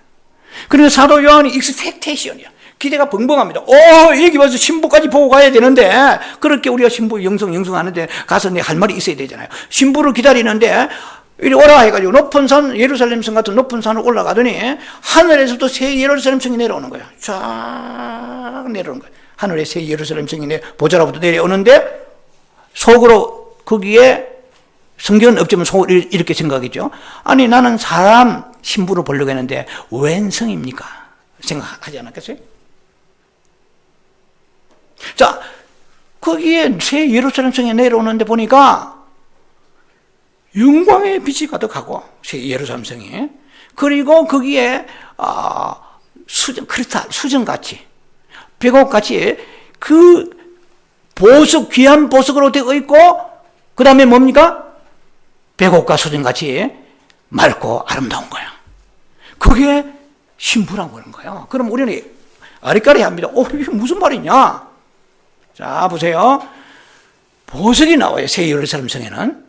그러니까 사도 요한이 익스펙테이션이야. 기대가 벙벙합니다. 여기 와서 신부까지 보고 가야 되는데, 그렇게 우리가 신부 영성하는데 가서 내 할 말이 있어야 되잖아요. 신부를 기다리는데 이리 오라 해가지고 높은 산, 예루살렘 성 같은 높은 산을 올라가더니 하늘에서도 새 예루살렘 성이 내려오는 거야. 쫙 내려오는 거야. 하늘에 새 예루살렘 성이 보좌로부터 내려오는데 속으로 거기에 성경은 없지만 속으로 이렇게 생각하겠죠. 아니 나는 사람 신부를 보려고 했는데 웬 성입니까? 생각하지 않았겠어요? 자, 거기에 새 예루살렘 성에 내려오는데 보니까 영광의 빛이 가득하고 새 예루살렘 성에, 그리고 거기에 수정, 크리스탈, 수정같이 백옥같이 그 보석, 귀한 보석으로 되어 있고, 그 다음에 뭡니까? 백옥과 수정같이 맑고 아름다운 거야. 그게 신부라고 하는 거예요. 그럼 우리는 아리까리 합니다. 이게 무슨 말이냐? 자, 보세요. 보석이 나와요, 새 예루살렘 성에는.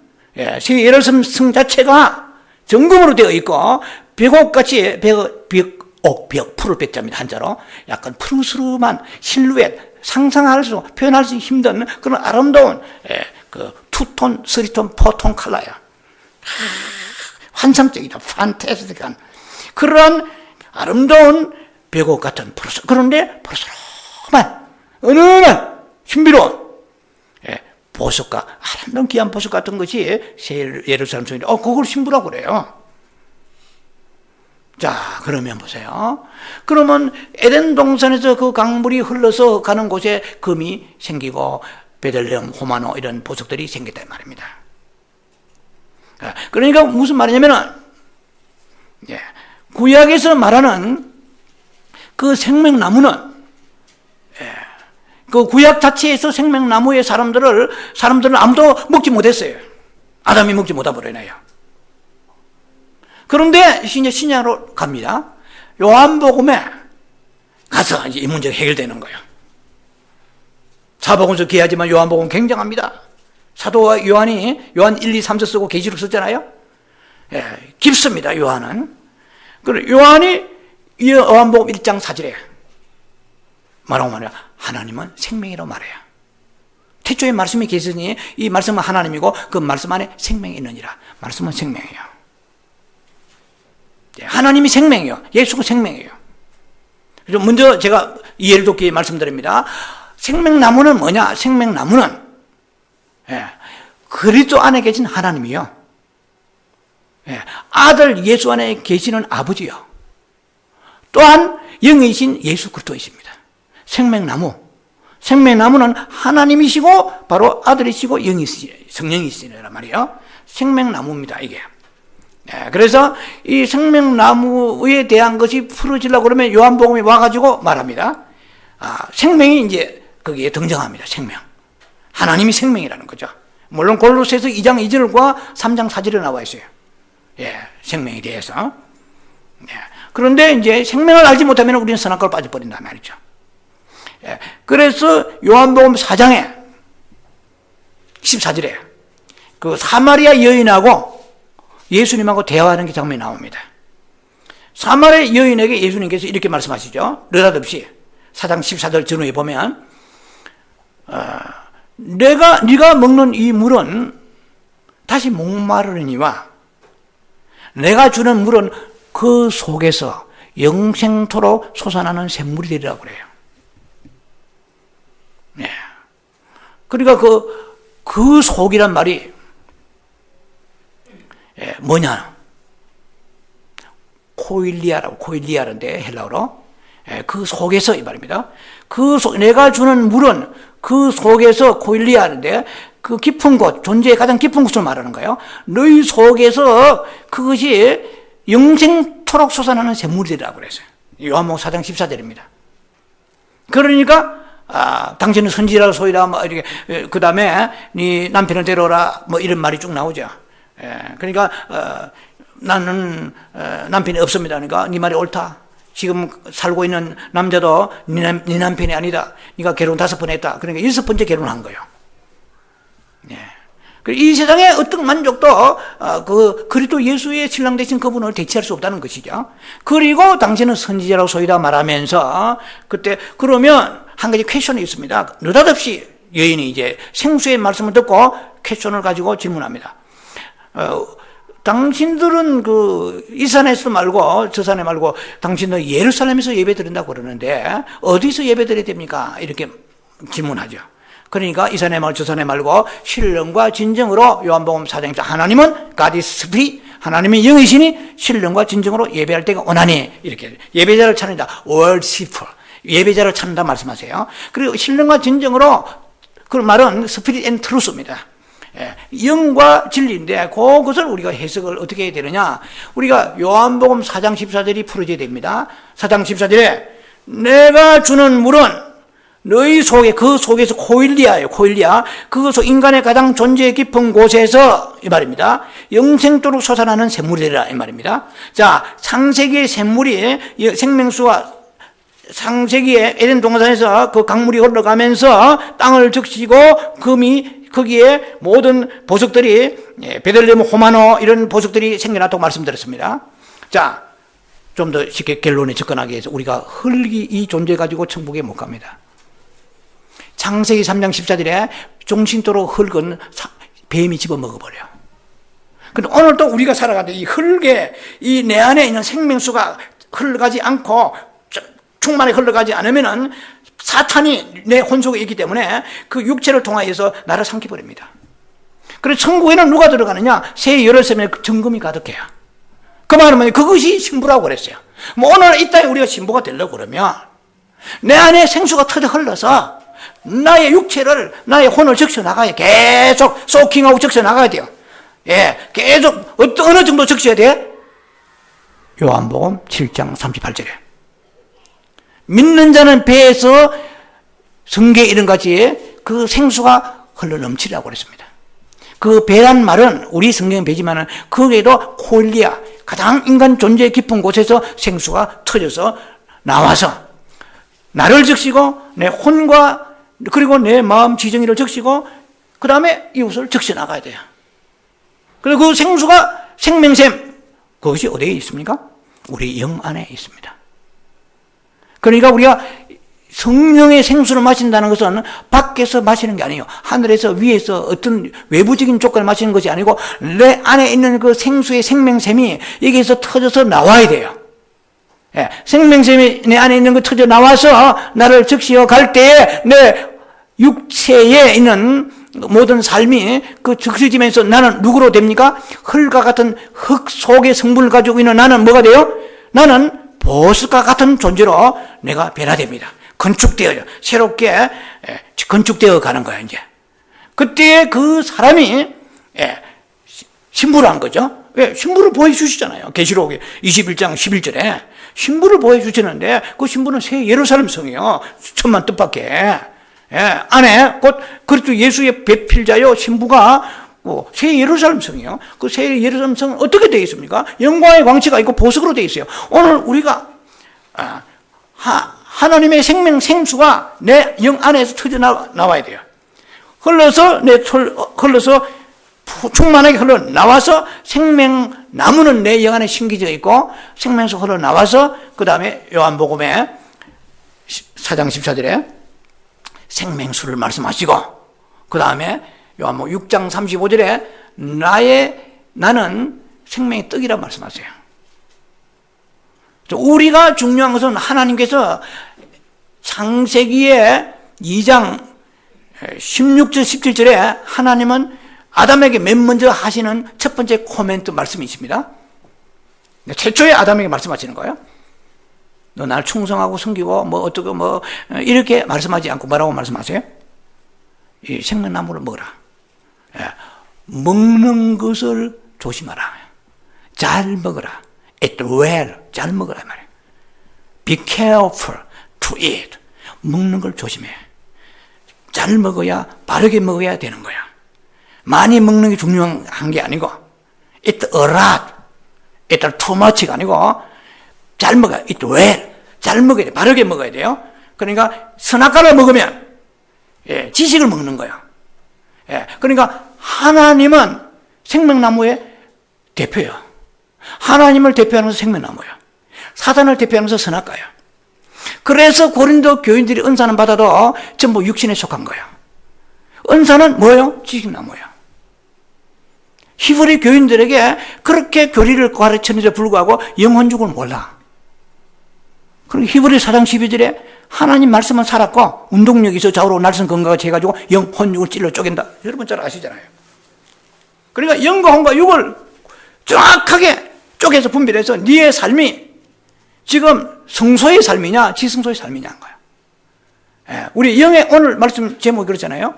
새 예루살렘 성 자체가 정금으로 되어 있고, 백옥같이, 풀을 백자입니다, 한자로. 약간 푸르스름한 실루엣, 표현할 수 힘든 그런 아름다운, 그 투톤, 쓰리톤, 포톤 컬러야. 환상적이다, 판타스틱한. 그런 아름다운 백옥 같은 푸르스. 그런데 푸르스름한, 은은한, 신비로운, 보석과 아름다운 귀한 보석 같은 것이 새 예루살렘 성인데, 그걸 신부라고 그래요. 자, 그러면 보세요. 그러면 에덴 동산에서 그 강물이 흘러서 가는 곳에 금이 생기고 베들레헴, 호마노 이런 보석들이 생겼단 말입니다. 그러니까 무슨 말이냐면은, 구약에서 말하는 그 생명나무는, 그 구약 자체에서 생명나무의 사람들은 아무도 먹지 못했어요. 아담이 먹지 못하 버려요. 그런데 이제 신약으로 갑니다. 요한복음에 가서 이제 이 문제가 해결되는 거예요. 사복음서 귀하지만 요한복음 굉장합니다. 사도 요한이 요한 1, 2, 3서 쓰고 계시록 썼잖아요. 깊습니다, 요한은. 그리고 요한이 요한복음 1장 4절에 말하고 말해요. 하나님은 생명이라고 말해요. 태초에 말씀이 계시니 이 말씀은 하나님이고 그 말씀 안에 생명이 있느니라. 말씀은 생명이에요. 하나님이 생명이에요. 예수가 생명이에요. 그래서 먼저 제가 이해를 돕기 말씀드립니다. 생명나무는 뭐냐? 생명나무는 그리스도 안에 계신 하나님이요. 아들 예수 안에 계시는 아버지요. 또한 영이신 예수 그리스도이십니다. 생명나무는 하나님이시고 바로 아들이시고 성령이시란 말이에요. 생명나무입니다, 이게. 그래서 이 생명나무에 대한 것이 풀어지려고 그러면 요한복음이 와가지고 말합니다. 생명이 이제 거기에 등장합니다. 생명. 하나님이 생명이라는 거죠. 물론 골로새서 2장 2절과 3장 4절에 나와 있어요. 생명에 대해서. 그런데 이제 생명을 알지 못하면 우리는 선악과로 빠져버린단 말이죠. 그래서 요한복음 4장에 14절에 그 사마리아 여인하고 예수님하고 대화하는 게 장면이 나옵니다. 사마리아 여인에게 예수님께서 이렇게 말씀하시죠. 느닷없이 4장 14절 전후에 보면 네가 먹는 이 물은 다시 목마르니와 내가 주는 물은 그 속에서 영생토록 솟아나는 샘물이 되리라고 그래요. 그러니까 그 속이란 말이 뭐냐? 코일리아라는데 헬라어로 그 속에서 이 말입니다. 내가 주는 물은 그 속에서 코일리아인데 그 깊은 곳, 존재의 가장 깊은 곳을 말하는 거예요. 너희 속에서 그것이 영생토록 솟아나는 샘물이 되라고 그랬어요. 요한복음 4장 14절입니다. 그러니까 당신은 선지자라 소이라 뭐 이렇게 그 다음에 네 남편을 데려오라 뭐 이런 말이 쭉 나오죠. 그러니까 나는 남편이 없습니다. 그러니까 네 말이 옳다. 지금 살고 있는 남자도 네 남편이 아니다. 네가 결혼 5번 했다. 그러니까 6번째 결혼한 거예요. 이 세상의 어떤 만족도 그리스도 예수의 신랑 되신 그분을 대체할 수 없다는 것이죠. 그리고 당신은 선지자라고 소이다 말하면서 그때 그러면 한 가지 퀘션이 있습니다. 느닷없이 여인이 이제 생수의 말씀을 듣고 퀘션을 가지고 질문합니다. 당신들은 이 산에서 말고 저 산에 말고 당신은 예루살렘에서 예배 드린다고 그러는데 어디서 예배 드려야 됩니까? 이렇게 질문하죠. 그러니까 이 산에 말고 저 산에 말고 신령과 진정으로 요한복음 4장에서 하나님은 God is Spirit, 하나님의 영이시니 신령과 진정으로 예배할 때가 원하니 이렇게 예배자를 찾는다. worshipper, 예배자를 찾는다 말씀하세요. 그리고 신령과 진정으로 그 말은 Spirit and Truth입니다. 영과 진리인데 그것을 우리가 해석을 어떻게 해야 되느냐. 우리가 요한복음 4장 14절이 풀어져야 됩니다. 4장 14절에 내가 주는 물은 너희 속에 그 속에서 코일리아예요. 코일리아. 그것은 인간의 가장 존재 깊은 곳에서 이 말입니다. 영생토록 솟아나는 샘물이라 이 말입니다. 자, 창세기의 샘물이 생명수와 창세기의 에덴 동산에서 그 강물이 흘러가면서 땅을 적시고 금이 거기에 모든 보석들이 베들레헴 호마노 이런 보석들이 생겨났다고 말씀드렸습니다. 자, 좀 더 쉽게 결론에 접근하기 위해서 우리가 흙이 이 존재 가지고 천국에 못 갑니다. 창세기 3장 14절에 종신토록 흙은 뱀이 집어먹어버려요. 근데 오늘도 우리가 살아가는데 이 흙에 이 내 안에 있는 생명수가 흘러가지 않고 충만히 흘러가지 않으면은 사탄이 내 혼 속에 있기 때문에 그 육체를 통하여서 나를 삼켜버립니다. 그래서 천국에는 누가 들어가느냐? 새 예루살렘에 정금이 가득해요. 그 말은 그것이 신부라고 그랬어요. 뭐 오늘 이 땅에 우리가 신부가 되려고 그러면 내 안에 생수가 터져 흘러서 나의 육체를, 나의 혼을 적셔 나가야 계속 소킹하고 적셔 나가야 돼요. 예, 계속 어느 정도 적셔야 돼? 요한복음 7장 38절에 믿는 자는 배에서 성경에 이런 같이 그 생수가 흘러 넘치라고 그랬습니다. 그 배란 말은 우리 성경은 배지만은 거기에도 콜리아, 가장 인간 존재 깊은 곳에서 생수가 터져서 나와서 나를 적시고 내 혼과 그리고 내 마음 지정의를 적시고 그 다음에 이웃을 적셔 나가야 돼요. 그리고 그 생수가 생명샘, 그것이 어디에 있습니까? 우리 영 안에 있습니다. 그러니까 우리가 성령의 생수를 마신다는 것은 밖에서 마시는 게 아니에요. 하늘에서 위에서 어떤 외부적인 조건을 마시는 것이 아니고 내 안에 있는 그 생수의 생명샘이 여기에서 터져서 나와야 돼요. 예, 생명샘이 내 안에 있는 거 터져 나와서 나를 적시어 갈 때에 내 육체에 있는 모든 삶이 그 적셔지면서 나는 누구로 됩니까? 흙과 같은 흙 속의 성분을 가지고 있는 나는 뭐가 돼요? 나는 보석과 같은 존재로 내가 변화됩니다. 건축되어요. 새롭게 건축되어 가는 거예요, 이제. 그때 그 사람이 신부를 한 거죠. 왜? 신부를 보여주시잖아요. 계시록 21장 11절에 신부를 보여주시는데 그 신부는 새 예루살렘 성이요. 천만 뜻밖에. 안에 곧 그리스도 예수의 배필자요. 신부가 새 예루살렘 성이요. 그 새 예루살렘 성은 어떻게 되어 있습니까? 영광의 광채가 있고 보석으로 되어 있어요. 오늘 우리가 하나님의 생수가 내 영 안에서 터져 나와야 돼요. 흘러서 충만하게 흘러 나와서 생명나무는 내 영 안에 심겨져 있고 생명수 흘러 나와서 그 다음에 요한복음에 4장 14절에 생명수를 말씀하시고 그 다음에 요한복음 6장 35절에 나는 생명의 떡이라 말씀하세요. 우리가 중요한 것은 하나님께서 창세기의 2장 16절 17절에 하나님은 아담에게 맨 먼저 하시는 첫 번째 코멘트 말씀이 있습니다. 최초에 아담에게 말씀하시는 거예요. 너 날 충성하고 섬기고 뭐 어떻게 뭐 이렇게 말씀하지 않고 뭐라고 말씀하세요? 이 생명나무를 먹어라. 먹는 것을 조심하라. 잘 먹어라. Eat well. 잘 먹으라 말이에요. Be careful to eat. 먹는 걸 조심해. 잘 먹어야 바르게 먹어야 되는 거야. 많이 먹는 게 중요한 게 아니고 Eat a lot. Eat too much가 아니고 잘 먹어야 Eat well. 잘 먹어야 돼. 바르게 먹어야 돼요. 그러니까 선악과를 먹으면 지식을 먹는 거야. 그러니까 하나님은 생명나무의 대표예요. 하나님을 대표하면서 생명나무예요. 사단을 대표하면서 선악과예요. 그래서 고린도 교인들이 은사는 받아도 전부 육신에 속한 거예요. 은사는 뭐예요? 지식나무예요. 히브리 교인들에게 그렇게 교리를 가르치는데 불구하고 영혼죽을 몰라. 그리고 히브리 4장 12절에 하나님 말씀은 살았고 운동력이 있어 좌우로 날선 건강같이 해가지고 영혼육을 찔러 쪼갠다. 여러분 잘 아시잖아요. 그러니까 영과 혼과 육을 정확하게 쪼개서 분별해서 네의 삶이 지금 성소의 삶이냐 지성소의 삶이냐 한 거야. 우리 영의 오늘 말씀 제목이 그렇잖아요.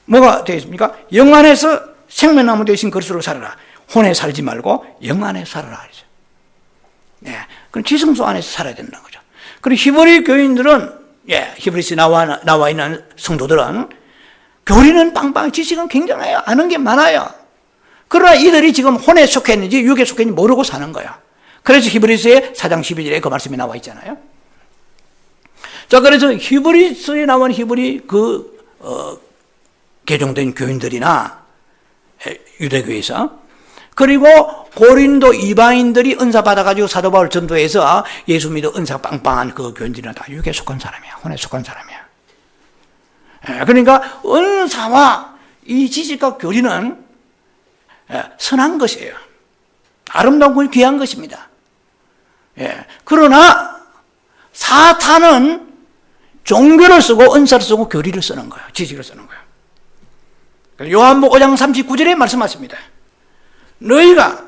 뭐가 되겠습니까? 영 안에서 생명나무 되신 그리스도로 살아라. 혼에 살지 말고 영 안에 살아라. 그럼 지성소 안에서 살아야 된다는 거죠. 그리고 히브리 교인들은 히브리스에 나와 있는 성도들은 교리는 빵빵, 지식은 굉장해요. 아는 게 많아요. 그러나 이들이 지금 혼에 속해 있는지 육에 속해 있는지 모르고 사는 거야. 그래서 히브리서의 4장 12절에 그 말씀이 나와 있잖아요. 자, 그래서 히브리서에 나온 히브리 개종된 교인들이나 유대교에서 그리고 고린도 이방인들이 은사 받아가지고 사도 바울 전도해서 예수 믿어 은사 빵빵한 그 교인들이나 다 육에 속한 사람이야. 혼에 속한 사람이야. 그러니까 은사와 이 지식과 교리는 선한 것이에요. 아름다운 것, 귀한 것입니다. 그러나 사탄은 종교를 쓰고 은사를 쓰고 교리를 쓰는 거예요. 지식을 쓰는 거예요. 요한복음 5장 39절에 말씀하십니다. 너희가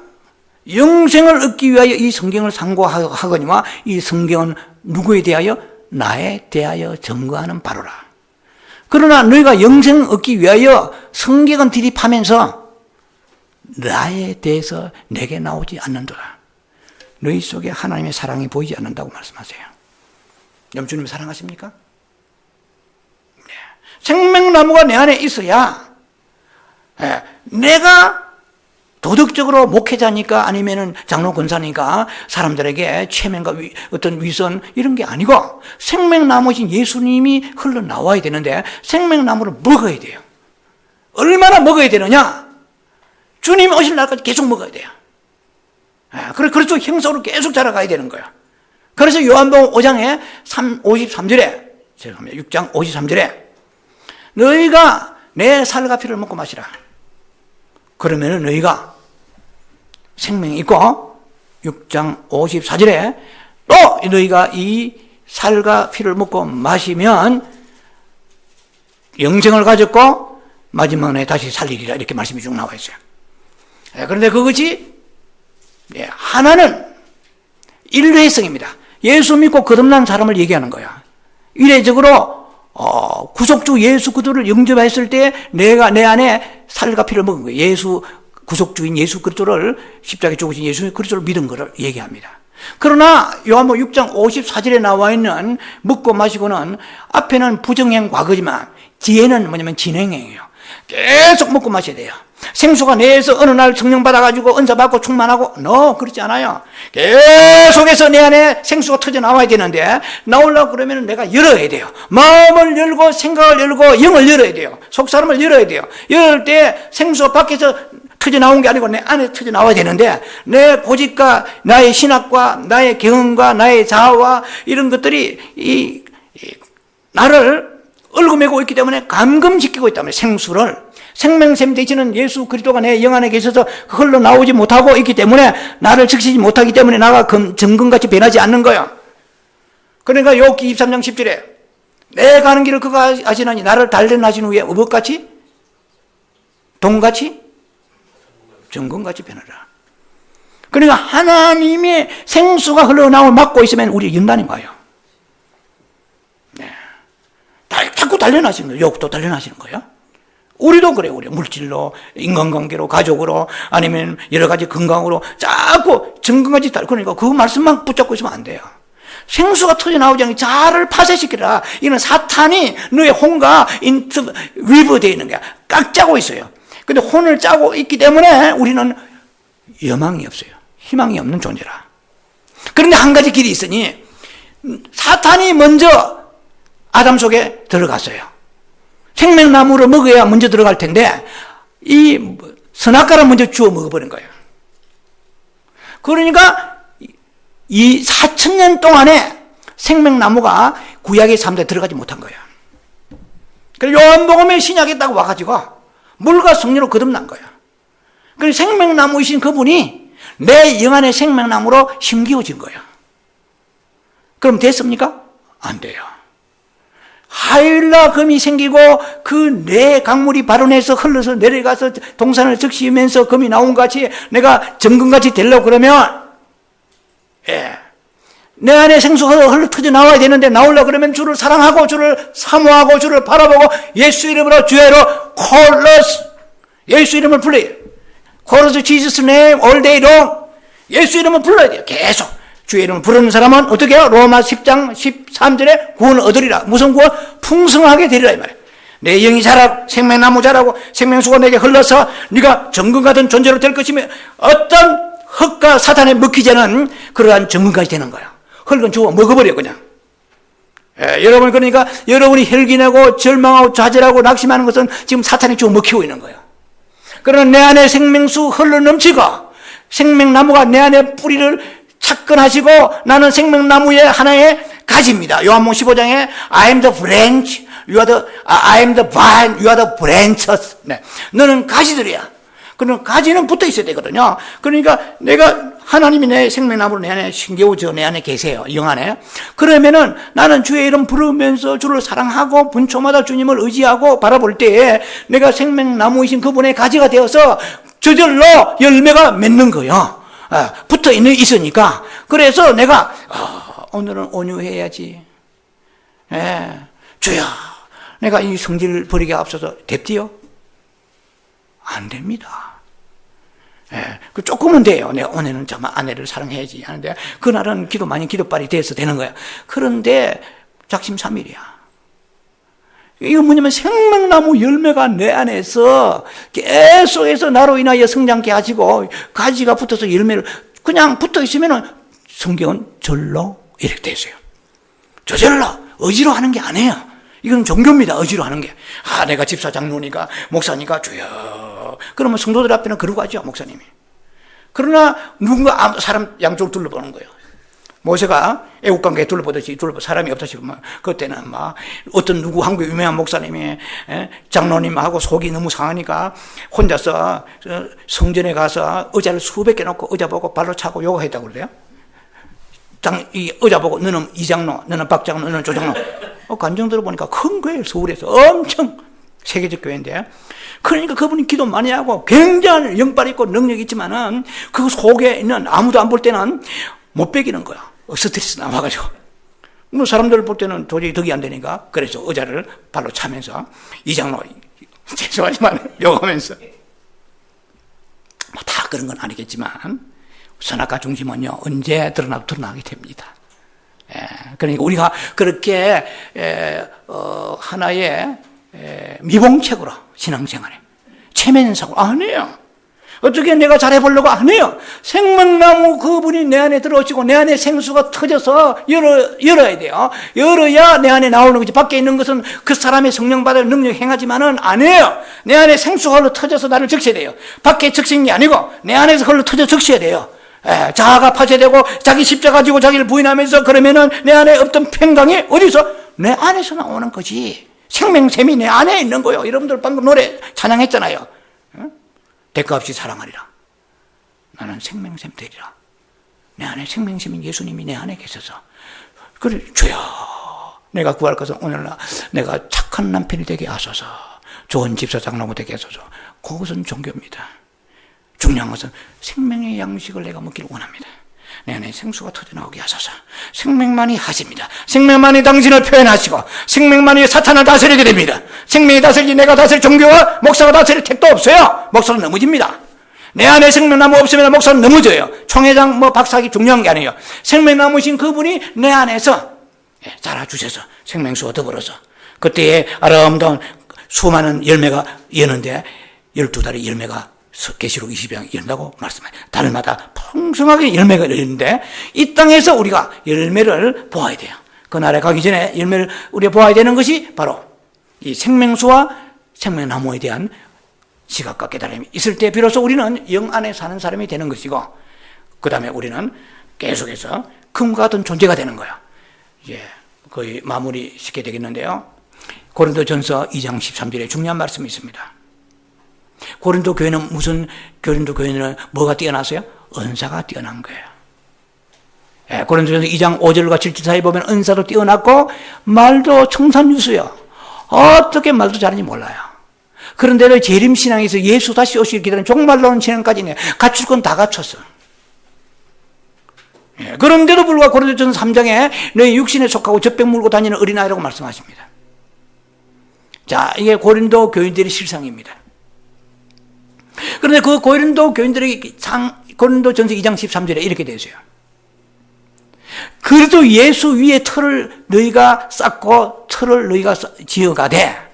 영생을 얻기 위하여 이 성경을 상고하거니와 이 성경은 누구에 대하여? 나에 대하여 증거하는 바로라. 그러나 너희가 영생을 얻기 위하여 성경은 들이파면서 나에 대해서 내게 나오지 않는도다. 너희 속에 하나님의 사랑이 보이지 않는다고 말씀하세요. 여러분 주님 사랑하십니까? 네. 생명나무가 내 안에 있어야 내가 도덕적으로 목회자니까 아니면은 장로 권사니까 사람들에게 체면과 어떤 위선 이런 게 아니고 생명나무신 예수님이 흘러나와야 되는데 생명나무를 먹어야 돼요. 얼마나 먹어야 되느냐? 주님이 오실 날까지 계속 먹어야 돼요. 그래서 형성으로 계속 자라가야 되는 거예요. 그래서 요한복음 5장에 53절에 죄송합니다. 6장 53절에 너희가 내 살과 피를 먹고 마시라. 그러면은 너희가 생명이 있고 6장 54절에 또 너희가 이 살과 피를 먹고 마시면 영생을 가졌고 마지막에 다시 살리리라 이렇게 말씀이 쭉 나와 있어요. 그런데 그것이 하나는 일회성입니다. 예수 믿고 거듭난 사람을 얘기하는 거야. 이례적으로 구속주 예수 그리스도를 영접했을 때 내가 내 안에 살과 피를 먹은 거예요. 예수 구속주인 예수 그리스도를 십자가에 죽으신 예수 그리스도를 믿은 것을 얘기합니다. 그러나 요한복음 6장 54절에 나와 있는 먹고 마시고는 앞에는 부정행 과거지만 뒤에는 뭐냐면 진행행이에요. 계속 먹고 마셔야 돼요. 생수가 내에서 어느 날 성령 받아가지고 은사 받고 충만하고 그렇지 않아요. 계속해서 내 안에 생수가 터져 나와야 되는데 나오려고 그러면 내가 열어야 돼요. 마음을 열고 생각을 열고 영을 열어야 돼요. 속사람을 열어야 돼요. 열을 때 생수가 밖에서 터져 나온 게 아니고 내 안에 터져 나와야 되는데 내 고집과 나의 신학과 나의 경험과 나의 자아와 이런 것들이 나를 얽어매고 있기 때문에 감금시키고 있다면 생수를 생명샘 되시는 예수 그리스도가 내 영 안에 계셔서 흘러나오지 못하고 있기 때문에 나를 지키지 못하기 때문에 나가 정금같이 변하지 않는 거야. 그러니까 욥기 23장 10절에 내가 가는 길을 그가 아시나니 나를 단련하신 후에 무엇같이? 동같이? 정금같이 변하라. 그러니까 하나님의 생수가 흘러나올 막고 있으면 우리 연단이 와요. 자꾸 단련하시는 거예요. 욥도 단련하시는 거예요. 우리도 그래요. 우리 물질로, 인간관계로, 가족으로, 아니면 여러 가지 건강으로 자꾸 정금같이 그러니까 그 말씀만 붙잡고 있으면 안 돼요. 생수가 터져 나오지 않게 자를 파쇄시키라. 이는 사탄이 너의 혼과 위브되어 있는 거야. 꽉 짜고 있어요. 근데 혼을 짜고 있기 때문에 우리는 여망이 없어요. 희망이 없는 존재라. 그런데 한 가지 길이 있으니 사탄이 먼저 아담 속에 들어갔어요. 생명나무를 먹어야 먼저 들어갈 텐데 이 선악과를 먼저 주워 먹어버린 거예요. 그러니까 이 4,000년 동안에 생명나무가 구약의 삶에 들어가지 못한 거예요. 그래서 요한복음에 신약에 딱 와가지고 물과 성령으로 거듭난 거예요. 그래서 생명나무이신 그분이 내 영안의 생명나무로 심기워진 거예요. 그럼 됐습니까? 안 돼요. 하일라 금이 생기고 그 내 강물이 발원해서 흘러서 내려가서 동산을 적시면서 금이 나온 같이 내가 정금같이 되려고 그러면 내 안에 생수가 흘러 터져 나와야 되는데 나오려고 그러면 주를 사랑하고 주를 사모하고 주를 바라보고 예수 이름으로 주의로 콜러스 예수 이름을 불러요. 콜러스 지저스 네임 all day long 예수 이름을 불러야 돼요. 계속 주의 이름을 부르는 사람은 어떻게 해요? 로마 10장 13절에 구원을 얻으리라. 무슨 구원? 풍성하게 되리라 이 말이에요. 내 영이 자라고 생명나무 자라고 생명수가 내게 흘러서 네가 정금 같은 존재로 될 것이며 어떤 흙과 사탄에 먹히지 않은 그러한 정금까지 되는 거예요. 흙은 주워 먹어버려 그냥. 여러분 그러니까 여러분이 혈기내고 절망하고 좌절하고 낙심하는 것은 지금 사탄이 주워 먹히고 있는 거예요. 그러나 내 안에 생명수 흘러 넘치고 생명나무가 내 안에 뿌리를 착근하시고 나는 생명나무의 하나의 가지입니다. 요한복음 15장에 I am the branch, I am the vine, you are the branches. 네. 너는 가지들이야. 그럼 가지는 붙어 있어야 되거든요. 그러니까 내가 하나님이 내 생명나무로 내 안에 심겨져 내 안에 계세요. 영 안에. 그러면은 나는 주의 이름 부르면서 주를 사랑하고 분초마다 주님을 의지하고 바라볼 때에 내가 생명나무이신 그분의 가지가 되어서 저절로 열매가 맺는 거예요. 붙어 있으니까. 그래서 내가 오늘은 온유해야지. 주야, 내가 이 성질 버리기 앞서서 됐디요? 안 됩니다. 그 조금은 돼요. 내가 오늘은 정말 아내를 사랑해야지 하는데 그날은 기도빨이 돼서 되는 거야. 그런데 작심삼일이야. 이거 뭐냐면 생명나무 열매가 내 안에서 계속해서 나로 인하여 성장케 하시고 가지가 붙어서 열매를 그냥 붙어 있으면은 성경은 절로 이렇게 돼 있어요. 저절로 의지로 하는 게 아니에요. 이건 종교입니다. 의지로 하는 게. 내가 집사 장로니까 목사니까 주여. 그러면 성도들 앞에는 그러고 하죠 목사님이. 그러나 누군가 사람 양쪽을 둘러보는 거예요. 모세가 애국관계 둘러보듯이 사람이 없다 싶으면 그때는 막 어떤 누구 한국 유명한 목사님이 장로님하고 속이 너무 상하니까 혼자서 성전에 가서 의자를 수백 개 놓고 의자 보고 발로 차고 요가했다고 그래요. 이 의자 보고 너는 이장로, 너는 박장로, 너는 조장로. 간증 들어보니까 큰 거예요. 서울에서 엄청 세계적 교회인데. 그러니까 그분이 기도 많이 하고 굉장히 영빨 있고 능력 있지만은 그 속에 있는 아무도 안 볼 때는 못 베기는 거야. 스트레스 나와가지고. 뭐 사람들 볼 때는 도저히 덕이 안 되니까 그래서 의자를 발로 차면서 이장로 죄송하지만 욕하면서 뭐 다 그런 건 아니겠지만 선악과 중심은요 언제 드러나게 됩니다. 그러니까 우리가 그렇게 하나의 미봉책으로 신앙생활에 체면사고 아니에요. 어떻게 내가 잘해보려고 안 해요. 생명나무 그분이 내 안에 들어오시고 내 안에 생수가 터져서 열어야 돼요. 열어야 내 안에 나오는 거지. 밖에 있는 것은 그 사람의 성령 받을 능력 행하지만은 안 해요. 내 안에 생수가 흘러 터져서 나를 적셔야 돼요. 밖에 적시는 게 아니고 내 안에서 흘러 터져 적셔야 돼요. 자아가 파쇄되고 자기 십자가 가지고 자기를 부인하면서 그러면은 내 안에 없던 평강이 어디서? 내 안에서 나오는 거지. 생명샘이 내 안에 있는 거예요. 여러분들 방금 노래 찬양했잖아요. 대가 없이 사랑하리라. 나는 생명샘 되리라. 내 안에 생명샘인 예수님이 내 안에 계셔서 그래 주여 내가 구할 것은 오늘날 내가 착한 남편이 되게 하소서. 좋은 집사 장로가 되게 하소서. 그것은 종교입니다. 중요한 것은 생명의 양식을 내가 먹기를 원합니다. 내 안에 생수가 터져나오게 하소서. 생명만이 하십니다. 생명만이 당신을 표현하시고 생명만이 사탄을 다스리게 됩니다. 생명이 다스리지 내가 다스릴 종교와 목사가 다스릴 택도 없어요. 목사는 넘어집니다. 내 안에 생명나무 없으면 목사는 넘어져요. 총회장 박사하기 중요한 게 아니에요. 생명나무신 그분이 내 안에서 자라주셔서 생명수와 더불어서 그때에 아름다운 수많은 열매가 여는데 12달의 열매가 계시록 20장 연다고 말씀해요. 달마다 풍성하게 열매가 열리는데 이 땅에서 우리가 열매를 보아야 돼요. 그 나라에 가기 전에 열매를 우리가 보아야 되는 것이 바로 이 생명수와 생명나무에 대한 지각과 깨달음이 있을 때 비로소 우리는 영 안에 사는 사람이 되는 것이고, 그 다음에 우리는 계속해서 금과 같은 존재가 되는 거야. 이제 거의 마무리 짓게 되겠는데요. 고린도전서 2장 13절에 중요한 말씀이 있습니다. 고린도 교회는 고린도 교회는 뭐가 뛰어나서요? 은사가 뛰어난 거예요. 예, 고린도전서 2장 5절과 7절 사이에 보면 은사도 뛰어났고 말도 청산유수요. 어떻게 말도 잘하는지 몰라요. 그런데도 재림신앙에서 예수 다시 오시길 기다리는 종말로는 진행까지 갖출 건 다 갖췄어. 예, 그런데도 불구하고 고린도전서 3장에 너희 육신에 속하고 젖병 물고 다니는 어린아이라고 말씀하십니다. 자, 이게 고린도 교인들의 실상입니다. 그런데 그 고린도 교인들의 고린도전서 2장 13절에 이렇게 되어 있어요. 그래도 예수 위에 틀을 너희가 쌓고 틀을 너희가 지어가되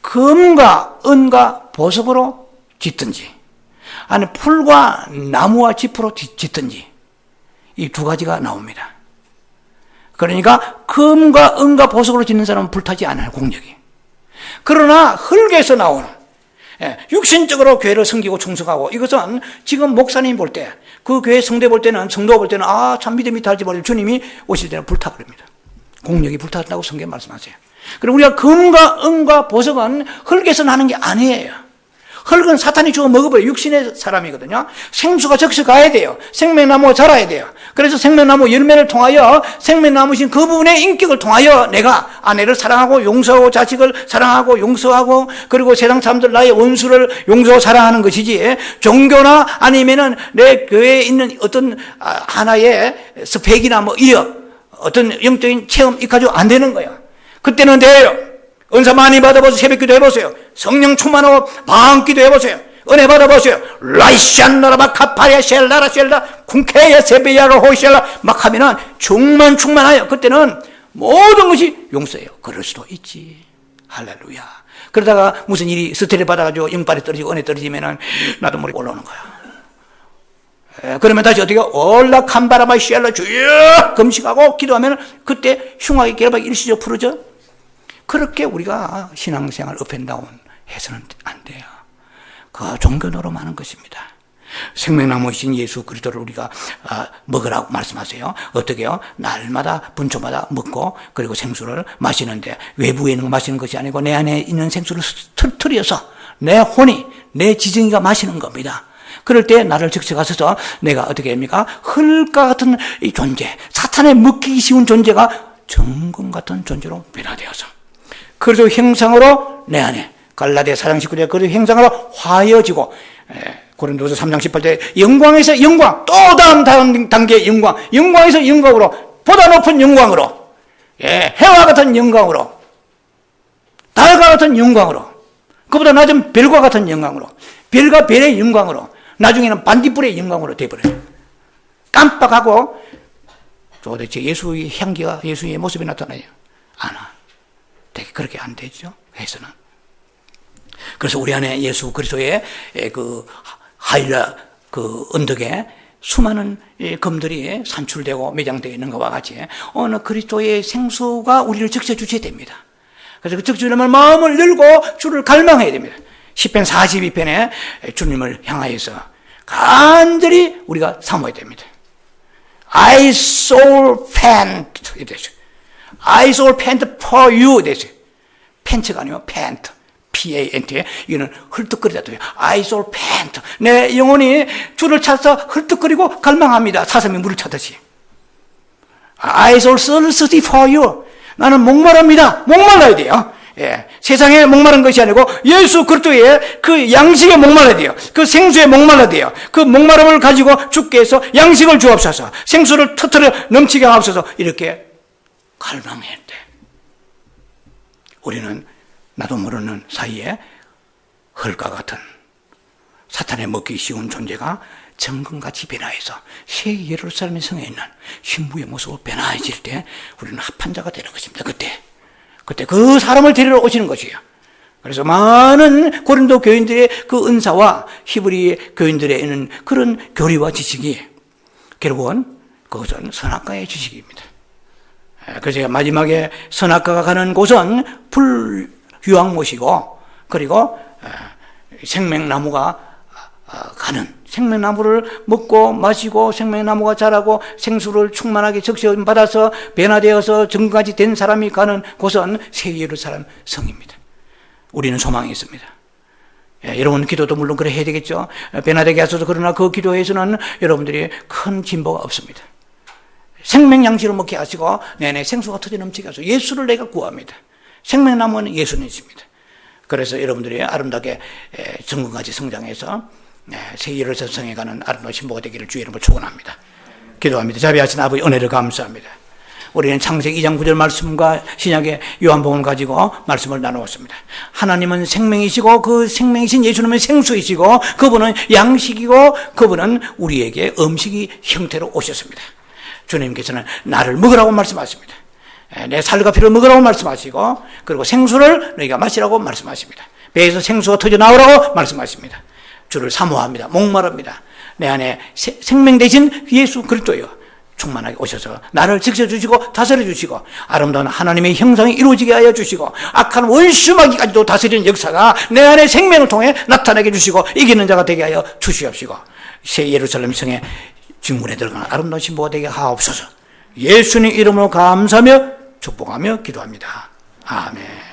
금과 은과 보석으로 짓든지 아니 풀과 나무와 지프로 짓든지 이 두 가지가 나옵니다. 그러니까 금과 은과 보석으로 짓는 사람은 불타지 않아요, 공력이. 그러나 흙에서 나오는 육신적으로 교회를 섬기고 충성하고, 이것은 지금 목사님 볼 때, 그 교회 성도 볼 때는 참 믿음이 달지 말고 주님이 오실 때는 불타버립니다. 공력이 불타진다고 성경에 말씀하세요. 그리고 우리가 금과 은과 보석은 흙에서 나는 게 아니에요. 흙은 사탄이 주워 먹어버려요. 육신의 사람이거든요. 생수가 적셔가야 돼요. 생명나무가 자라야 돼요. 그래서 생명나무 열매를 통하여 생명나무신 그 부분의 인격을 통하여 내가 아내를 사랑하고 용서하고 자식을 사랑하고 용서하고 그리고 세상 사람들 나의 원수를 용서하고 사랑하는 것이지, 종교나 아니면은 내 교회에 있는 어떤 하나의 스펙이나 뭐 이력, 어떤 영적인 체험 이 가지고 안 되는 거야. 그때는 돼요. 은사 많이 받아보세요. 새벽기도 해보세요. 성령 충만하고 방기도 해보세요. 은혜 받아보세요. 라이샨나라바 카파리아 셀라라 셀라 쿵케야 세베야가 호셀라 막 하면은 충만하여. 그때는 모든 것이 용서해요. 그럴 수도 있지. 할렐루야. 그러다가 무슨 일이 스트레스 받아가지고 영빨이 떨어지고 은혜 떨어지면은 나도 모르게 올라오는 거야. 그러면 다시 어떻게 올라칸 바라마 셀라 주여 금식하고 기도하면 그때 흉하게 결박이 일시적으로 풀어져. 그렇게 우리가 신앙생활 업앤다운 해서는 안 돼요. 그 종교노로 많은 것입니다. 생명나무이신 예수 그리스도를 우리가 먹으라고 말씀하세요. 어떻게요? 날마다 분초마다 먹고 그리고 생수를 마시는데, 외부에 있는 거 마시는 것이 아니고 내 안에 있는 생수를 터뜨려서 내 혼이, 내 지정이가 마시는 겁니다. 그럴 때 나를 적셔가서 내가 어떻게 합니까? 흙과 같은 이 존재, 사탄에 먹히기 쉬운 존재가 정금 같은 존재로 변화되어서 그래서 형상으로 내 안에 갈라디아 4장 19절에 그 형상으로 화해지고, 고린도서 3장 18절에 영광에서 영광, 또 다음 단계의 영광, 영광에서 영광으로, 보다 높은 영광으로, 해와 같은 영광으로, 달과 같은 영광으로, 그보다 낮은 별과 같은 영광으로, 별과 별의 영광으로, 나중에는 반딧불의 영광으로 되어버려요. 깜빡하고 도대체 예수의 향기가, 예수의 모습이 나타나요? 안 와. 되게 그렇게 안 되죠, 해서는. 그래서 우리 안에 예수 그리스도의 그 하일라 그 언덕에 수많은 금들이 산출되고 매장되어 있는 것과 같이 어느 그리스도의 생수가 우리를 적셔 주셔야 됩니다. 그래서 그 적셔주려면 마음을 열고 주를 갈망해야 됩니다. 시편 42편에 주님을 향하여서 간절히 우리가 사모해야 됩니다. I soul pant 이랬어요. I soul pant for you 이랬어요. 팬츠가 아니고 pant, P-A-N-T. 이거는 헐떡거리다. I soul pant. 내 영혼이 주를 찾아서 헐떡거리고 갈망합니다. 사슴이 물을 찾듯이. I soul thirsty for you. 나는 목마릅니다. 목말라야 돼요. 세상에 목마른 것이 아니고 예수 그리스도의 그 양식에 목말라야 돼요. 그 생수에 목말라야 돼요. 그 목마름을 가지고 주께서 양식을 주옵소서, 생수를 터뜨려 넘치게 하옵소서, 이렇게 갈망해야 돼. 우리는 나도 모르는 사이에 흙과 같은 사탄에 먹기 쉬운 존재가 정금같이 변화해서 새 예루살렘 성에 있는 신부의 모습으로 변화해질 때 우리는 합한 자가 되는 것입니다. 그때 그 사람을 데리러 오시는 것이에요. 그래서 많은 고린도 교인들의 그 은사와 히브리 교인들의 있는 그런 교리와 지식이 결국은 그것은 선악과의 지식입니다. 그래서 마지막에 선악과가 가는 곳은 불유황못이고, 그리고 생명나무가 가는, 생명나무를 먹고 마시고 생명나무가 자라고 생수를 충만하게 적셔받아서 변화되어서 정까지 된 사람이 가는 곳은 새 예루살렘 성입니다. 우리는 소망이 있습니다. 여러분 기도도 물론 그래 해야 되겠죠. 변화되게 하소서. 그러나 그 기도에서는 여러분들이 큰 진보가 없습니다. 생명양식을 먹게 하시고 내내 생수가 터져 넘치게 하소서. 예수를 내가 구합니다. 생명나무는 예수님이십니다. 그래서 여러분들이 아름답게 정금같이 성장해서 새 예루살렘 성에 가는 아름다운 신부가 되기를 주의 이름으로 축원합니다. 기도합니다. 자비하신 아버지 은혜를 감사합니다. 우리는 창세기 2장 9절 말씀과 신약의 요한복음을 가지고 말씀을 나누었습니다. 하나님은 생명이시고 그 생명이신 예수님은 생수이시고 그분은 양식이고 그분은 우리에게 음식이 형태로 오셨습니다. 주님께서는 나를 먹으라고 말씀하십니다. 내 살과 피를 먹으라고 말씀하시고 그리고 생수를 너희가 마시라고 말씀하십니다. 배에서 생수가 터져 나오라고 말씀하십니다. 주를 사모합니다. 목마릅니다. 내 안에 생명 되신 예수 그리스도요 충만하게 오셔서 나를 지켜주시고 다스려주시고 아름다운 하나님의 형상이 이루어지게 하여 주시고 악한 원수마귀까지도 다스리는 역사가 내 안에 생명을 통해 나타나게 해주시고 이기는 자가 되게 하여 주시옵시고 새 예루살렘 성에 진문에 들어가는 아름다운 신부가 되게 하옵소서. 예수님 이름으로 감사하며 축복하며 기도합니다. 아멘.